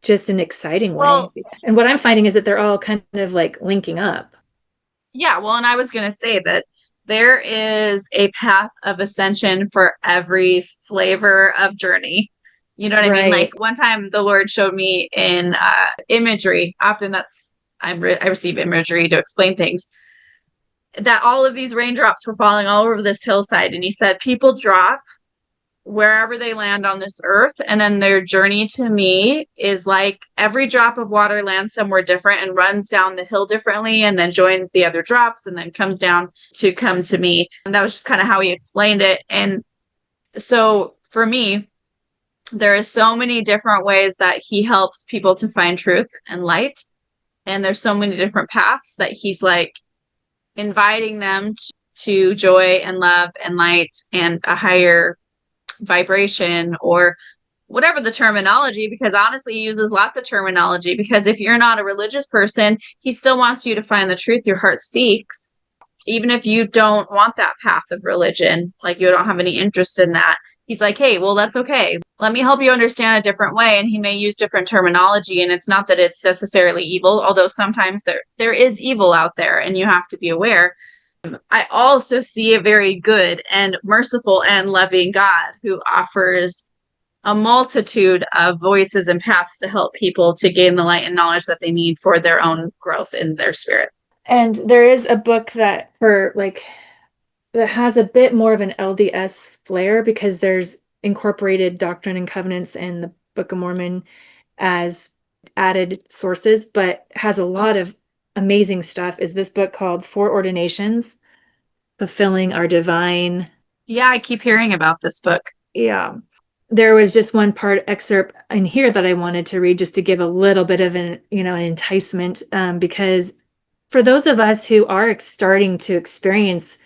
just an exciting way. Well, And what I'm finding is that they're all kind of like linking up. yeah, well, and I was going to say that there is a path of ascension for every flavor of journey. You know what I mean? Right. Like one time the Lord showed me in imagery, often I receive imagery to explain things, that all of these raindrops were falling all over this hillside. And he said, people drop wherever they land on this earth. And then their journey to me is like every drop of water lands somewhere different and runs down the hill differently and then joins the other drops and then comes down to come to me. And that was just kind of how he explained it. And so for me, there is so many different ways that he helps people to find truth and light. And there's so many different paths that he's like inviting them to joy and love and light and a higher vibration or whatever the terminology, because honestly, he uses lots of terminology. Because if you're not a religious person, he still wants you to find the truth your heart seeks, even if you don't want that path of religion, like you don't have any interest in that. He's like, hey, well, that's okay. Let me help you understand a different way. And he may use different terminology. And it's not that it's necessarily evil, although sometimes there is evil out there and you have to be aware. I also see a very good and merciful and loving God who offers a multitude of voices and paths to help people to gain the light and knowledge that they need for their own growth in their spirit. And there is a book that for like that has a bit more of an LDS flair because there's incorporated Doctrine and Covenants and the Book of Mormon as added sources, but has a lot of amazing stuff. Is this book called Foreordinations, Fulfilling Our Divine. Yeah, I keep hearing about this book. Yeah. There was just one part excerpt in here that I wanted to read just to give a little bit of an enticement, because for those of us who are starting to experience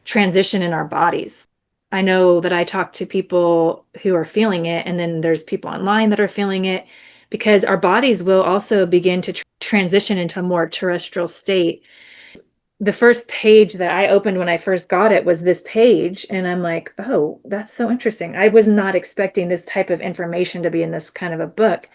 transition in our bodies, I know that I talk to people who are feeling it, and then there's people online that are feeling it, because our bodies will also begin to transition into a more terrestrial state. The first page that I opened when I first got it was this page, and I'm like, oh, that's so interesting. I was not expecting this type of information to be in this kind of a book,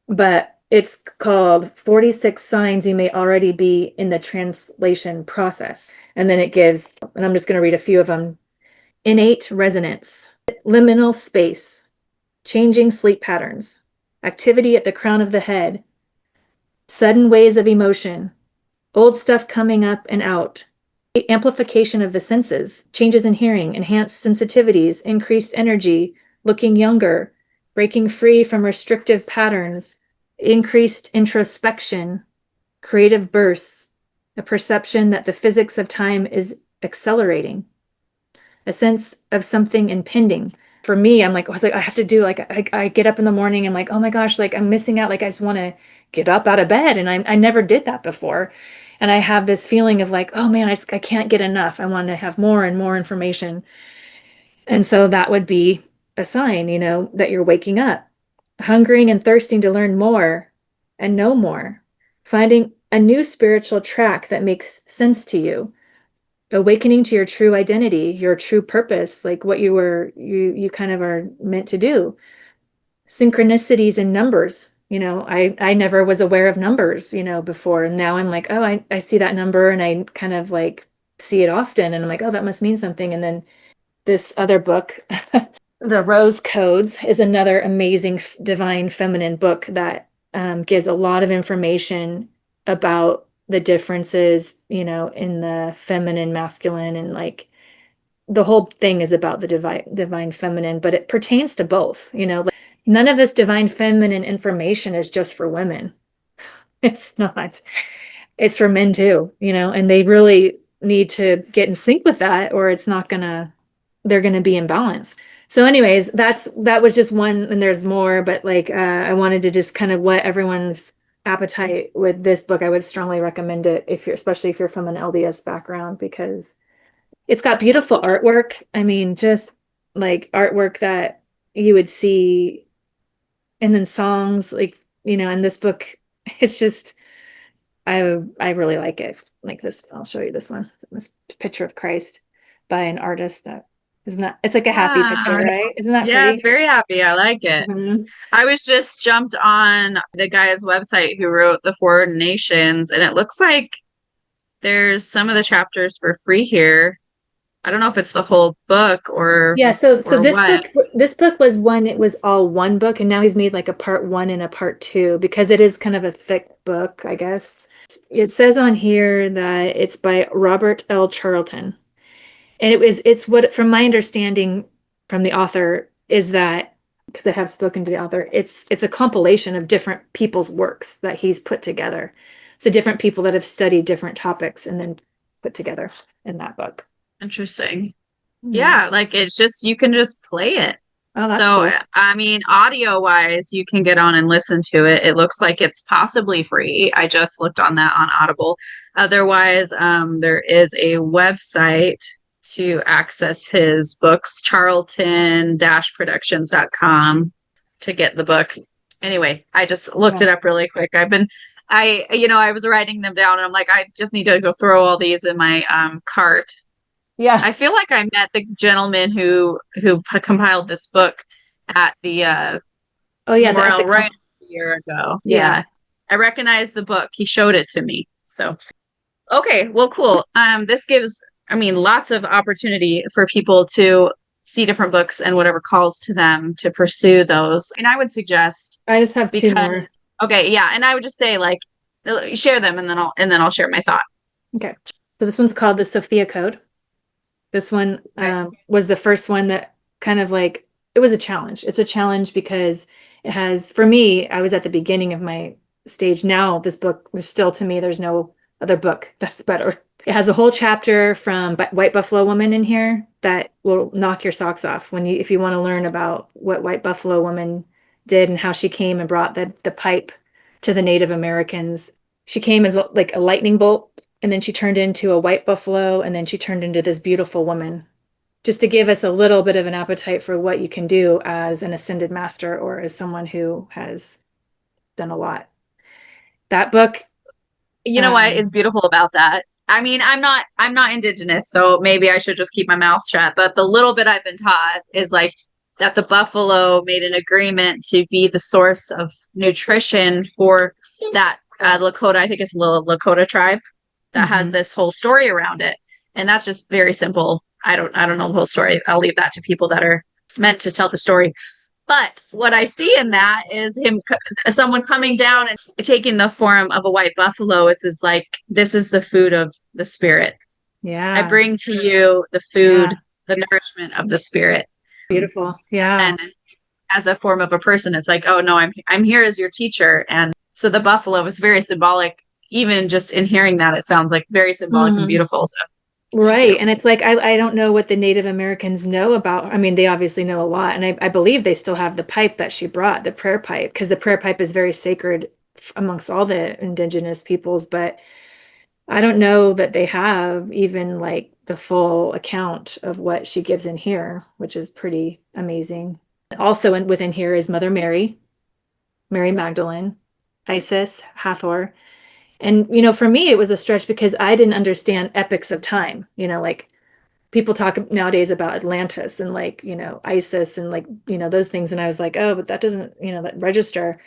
but it's called 46 Signs You May Already Be in the Translation Process. And then it gives, and I'm just going to read a few of them: innate resonance, liminal space, changing sleep patterns, activity at the crown of the head, sudden waves of emotion, old stuff coming up and out, amplification of the senses, changes in hearing, enhanced sensitivities, increased energy, looking younger, breaking free from restrictive patterns, increased introspection, creative bursts, a perception that the physics of time is accelerating, a sense of something impending. For me, I was like, I have to do like, I get up in the morning, I'm like, oh my gosh, like I'm missing out. Like I just want to get up out of bed. And I never did that before. And I have this feeling of like, oh man, I can't get enough. I want to have more and more information. And so that would be a sign, that you're waking up, hungering and thirsting to learn more and know more, finding a new spiritual track that makes sense to you, awakening to your true identity, your true purpose, like what you kind of are meant to do. Synchronicities and numbers. I never was aware of numbers, before. And now I'm like, oh, I see that number and I kind of like see it often. And I'm like, oh, that must mean something. And then this other book, The Rose Codes, is another amazing divine feminine book that gives a lot of information about the differences, in the feminine, masculine, and like the whole thing is about the divine feminine, but it pertains to both, like, none of this divine feminine information is just for women. It's not. It's for men too, and they really need to get in sync with that, or they're gonna be imbalanced. So anyways, that was just one, and there's more, but like I wanted to just kind of whet everyone's appetite with this book. I would strongly recommend it especially if you're from an LDS background, because it's got beautiful artwork. I mean, just like artwork that you would see, and then songs, like, in this book, it's just, I really like it. Like this, I'll show you this one. This picture of Christ by an artist that is not, it's like a happy picture, right? Isn't that Yeah, pretty? it's very happy. I like it. I was just jumped on the guy's website who wrote the Foreordinations, and it looks like there's some of the chapters for free here. I don't know if it's the whole book or Yeah, so this what. book was one, it was all one book, and now he's made like a part 1 and a part 2, because it is kind of a thick book, I guess. It says on here that it's by Robert L. Charlton. And it's what, from my understanding from the author, is that, because I have spoken to the author, it's a compilation of different people's works that he's put together. So different people that have studied different topics and then put together in that book. Interesting. Yeah, like it's just, you can just play it. Oh, that's so cool. I mean, audio wise, you can get on and listen to it. It looks like it's possibly free. I just looked on that on Audible. Otherwise, there is a website to access his books, charlton-productions.com, to get the book. Anyway, I just looked it up really quick. I was writing them down, and I'm like, I just need to go throw all these in my cart. Yeah. I feel like I met the gentleman who compiled this book at the Memorial Ranch a year ago. Yeah. I recognized the book. He showed it to me. So, okay, well, cool. This gives, lots of opportunity for people to see different books and whatever calls to them to pursue those. And I would suggest, I just have 2 more. Okay, yeah, and I would just say, like, share them, and then I'll share my thought. Okay, so this one's called the Sophia Code. This one was the first one that kind of like, it was a challenge. It's a challenge because it has, for me, I was at the beginning of my stage. Now this book, there's no other book that's better. It has a whole chapter from White Buffalo Woman in here that will knock your socks off if you want to learn about what White Buffalo Woman did and how she came and brought the pipe to the Native Americans. She came as like a lightning bolt, and then she turned into a white buffalo, and then she turned into this beautiful woman, just to give us a little bit of an appetite for what you can do as an ascended master or as someone who has done a lot. That book, what is beautiful about that? I'm not indigenous, so maybe I should just keep my mouth shut. But the little bit I've been taught is like that the buffalo made an agreement to be the source of nutrition for that Lakota, I think it's the Lakota tribe that has this whole story around it. And that's just very simple. I don't know the whole story. I'll leave that to people that are meant to tell the story. But what I see in that is someone coming down and taking the form of a white buffalo. Is like, this is the food of the spirit. Yeah. I bring to you the food, the nourishment of the spirit. Beautiful. Yeah. And as a form of a person, it's like, oh no, I'm here as your teacher. And so the buffalo is very symbolic. Even just in hearing that, it sounds like very symbolic and beautiful. So, right. And it's like, I don't know what the Native Americans know about. They obviously know a lot. And I believe they still have the pipe that she brought, the prayer pipe, because the prayer pipe is very sacred amongst all the indigenous peoples. But I don't know that they have even like the full account of what she gives in here, which is pretty amazing. Also within here is Mother Mary, Mary Magdalene, Isis, Hathor. And, for me, it was a stretch because I didn't understand epochs of time, like people talk nowadays about Atlantis and like, Isis and like, those things. And I was like, oh, but that doesn't, that register.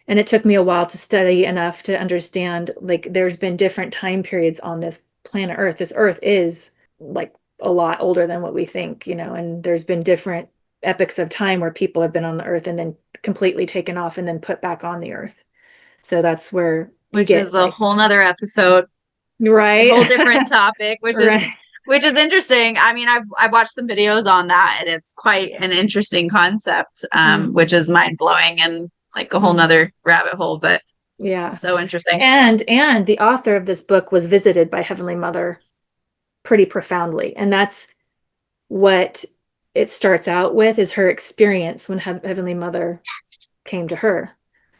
And it took me a while to study enough to understand like there's been different time periods on this planet Earth. This Earth is like a lot older than what we think, and there's been different epochs of time where people have been on the Earth and then completely taken off and then put back on the Earth. So that's where you Which get is a like, whole nother episode, a right. whole different topic, Right. which is interesting. I mean, I've watched some videos on that, and it's quite an interesting concept, which is mind blowing and like a whole nother rabbit hole. But Yeah. so interesting. And the author of this book was visited by Heavenly Mother pretty profoundly. And that's what it starts out with, is her experience when Heavenly Mother came to her.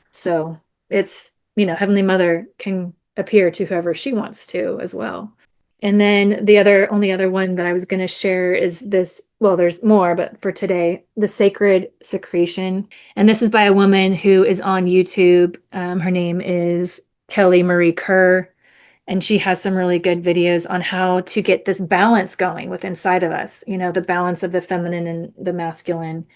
So it's, Heavenly Mother can appear to whoever she wants to as well. And then the only other one that I was going to share is this. Well, there's more, but for today, the Sacred Secretion. And this is by a woman who is on YouTube. Her name is Kelly Marie Kerr. And she has some really good videos on how to get this balance going with inside of us, the balance of the feminine and the masculine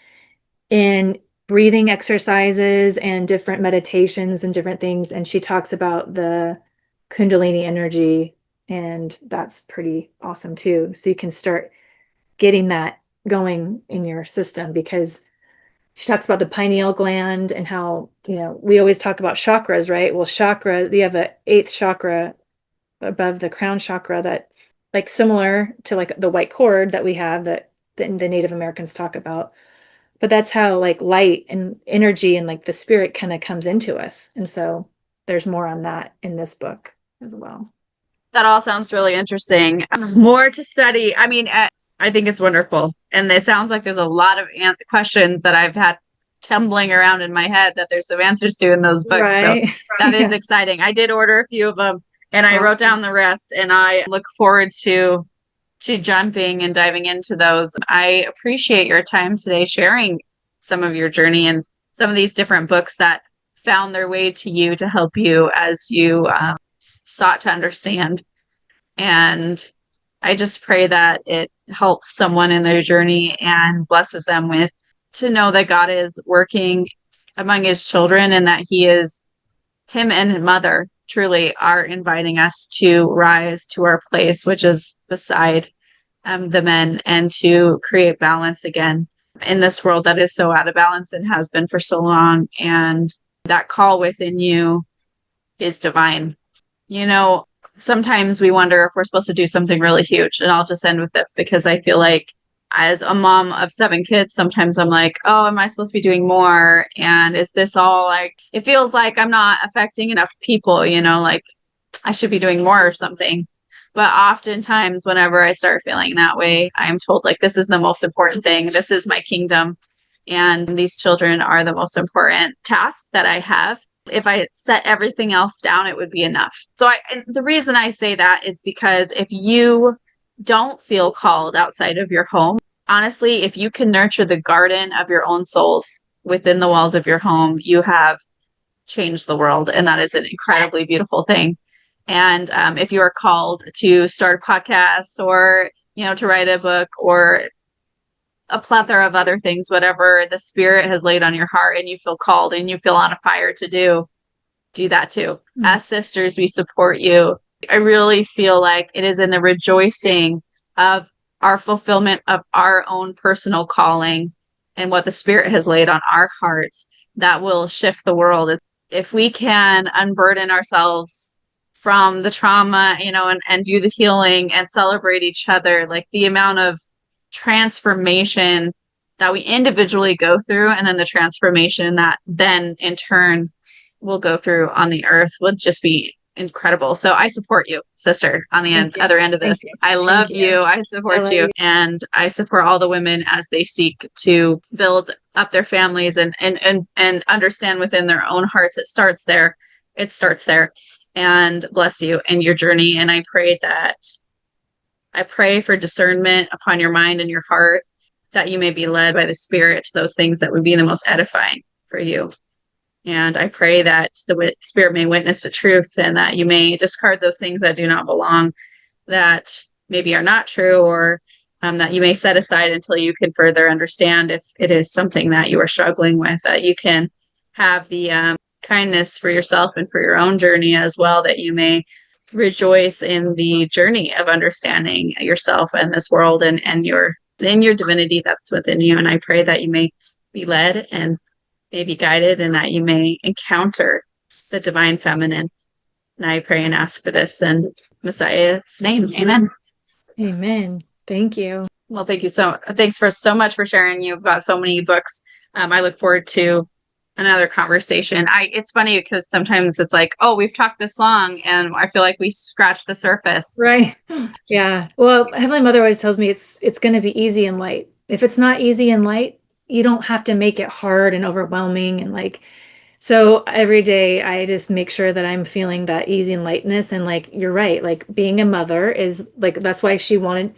in breathing exercises and different meditations and different things. And she talks about the Kundalini energy, and that's pretty awesome too. So you can start getting that going in your system, because she talks about the pineal gland and how, we always talk about chakras, right? Well, chakra, you have an eighth chakra above the crown chakra that's like similar to like the white cord that we have that the Native Americans talk about. But that's how like light and energy and like the spirit kind of comes into us. And so there's more on that in this book as well. That all sounds really interesting. More to study. I mean, I think it's wonderful. And it sounds like there's a lot of questions that I've had tumbling around in my head that there's some answers to in those books. Right. So that is exciting. I did order a few of them and I wrote down the rest, and I look forward to jumping and diving into those. I appreciate your time today sharing some of your journey and some of these different books that found their way to you to help you as you sought to understand. And I just pray that it helps someone in their journey and blesses them with to know that God is working among his children, and that him and mother truly are inviting us to rise to our place, which is beside the men, and to create balance again in this world that is so out of balance and has been for so long. And that call within you is divine. Sometimes we wonder if we're supposed to do something really huge. And I'll just end with this, because I feel like as a mom of 7 kids, sometimes I'm like, oh, am I supposed to be doing more? And is this all like, it feels like I'm not affecting enough people, like I should be doing more or something. But oftentimes, whenever I start feeling that way, I'm told like, this is the most important thing. This is my kingdom. And these children are the most important task that I have. If I set everything else down, it would be enough. So the reason I say that is because if you don't feel called outside of your home, honestly, if you can nurture the garden of your own souls within the walls of your home, you have changed the world. And that is an incredibly beautiful thing. And if you are called to start a podcast, or, to write a book, or a plethora of other things, whatever the spirit has laid on your heart and you feel called and you feel on a fire to do that too. Mm-hmm. As sisters, we support you. I really feel like it is in the rejoicing of our fulfillment of our own personal calling and what the spirit has laid on our hearts that will shift the world. If we can unburden ourselves from the trauma, and do the healing and celebrate each other, like the amount of transformation that we individually go through, and then the transformation that then in turn will go through on the earth would just be incredible. So I support you, sister, on the other end of this. I love you. I support you. And I support all the women as they seek to build up their families and understand within their own hearts. It starts there. And bless you in your journey. And I pray for discernment upon your mind and your heart, that you may be led by the Spirit to those things that would be the most edifying for you. And I pray that the Spirit may witness to truth, and that you may discard those things that do not belong, that maybe are not true, or that you may set aside until you can further understand if it is something that you are struggling with, that you can have the kindness for yourself and for your own journey as well, that you may rejoice in the journey of understanding yourself and this world, and your divinity that's within you. And I pray that you may be led and may be guided, and that you may encounter the divine feminine. And I pray and ask for this in Messiah's name. Amen. Amen. Thank you. Well, thanks for so much for sharing. You've got so many books. I look forward to another conversation. It's funny because sometimes it's like, oh, we've talked this long, and I feel like we scratched the surface. Right. Yeah. Well, Heavenly Mother always tells me it's going to be easy and light. If it's not easy and light, you don't have to make it hard and overwhelming. And like, so every day I just make sure that I'm feeling that easy and lightness. And like, you're right. Like being a mother is like, that's why she wanted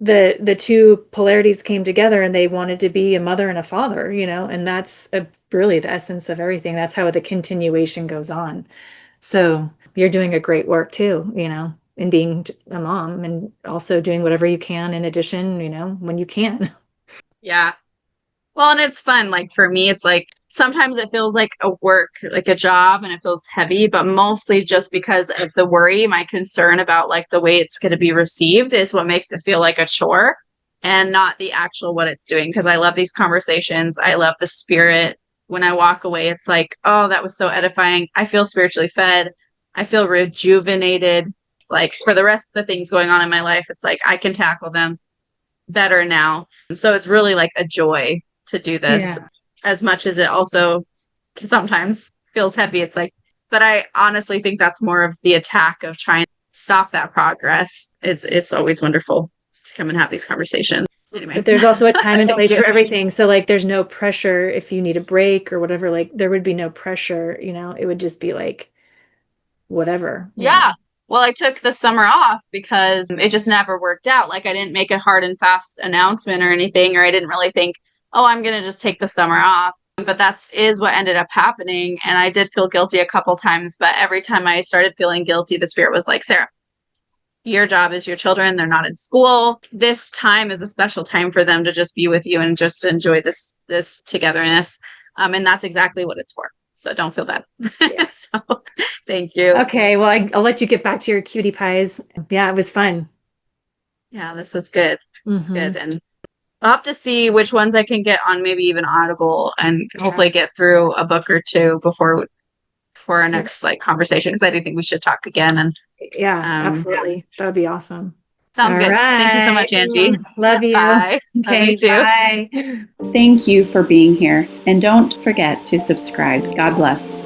the two polarities came together, and they wanted to be a mother and a father, and that's really the essence of everything. That's how the continuation goes on. So you're doing a great work too, in being a mom, and also doing whatever you can in addition, when you can. Yeah. Well, and it's fun. Like for me, it's like sometimes it feels like a work, like a job, and it feels heavy, but mostly just because of the worry, my concern about like the way it's going to be received is what makes it feel like a chore, and not the actual what it's doing. Because I love these conversations. I love the spirit. When I walk away, it's like, oh, that was so edifying. I feel spiritually fed. I feel rejuvenated. Like for the rest of the things going on in my life, it's like I can tackle them better now. So it's really like a joy to do this, as much as it also sometimes feels heavy. It's like, but I honestly think that's more of the attack of trying to stop that progress. It's always wonderful to come and have these conversations. Anyway. But there's also a time and place for everything. So like, there's no pressure if you need a break or whatever, like there would be no pressure, it would just be like, whatever. Yeah. Well, I took the summer off because it just never worked out. Like I didn't make a hard and fast announcement or anything, or I didn't really think, oh, I'm going to just take the summer off. But that is what ended up happening. And I did feel guilty a couple times, but every time I started feeling guilty, the Spirit was like, Sarah, your job is your children. They're not in school. This time is a special time for them to just be with you and just enjoy this togetherness. And that's exactly what it's for. So don't feel bad. Yeah. So thank you. Okay. Well, I'll let you get back to your cutie pies. Yeah, it was fun. Yeah, this was good. It's good. And I'll have to see which ones I can get on maybe even Audible, and hopefully get through a book or two before our next like conversation, because I do think we should talk again. And absolutely. That would be awesome. Sounds good. Right. Thank you so much, Angie. Love you. Bye. Okay, Love you too. Bye. Thank you for being here. And don't forget to subscribe. God bless.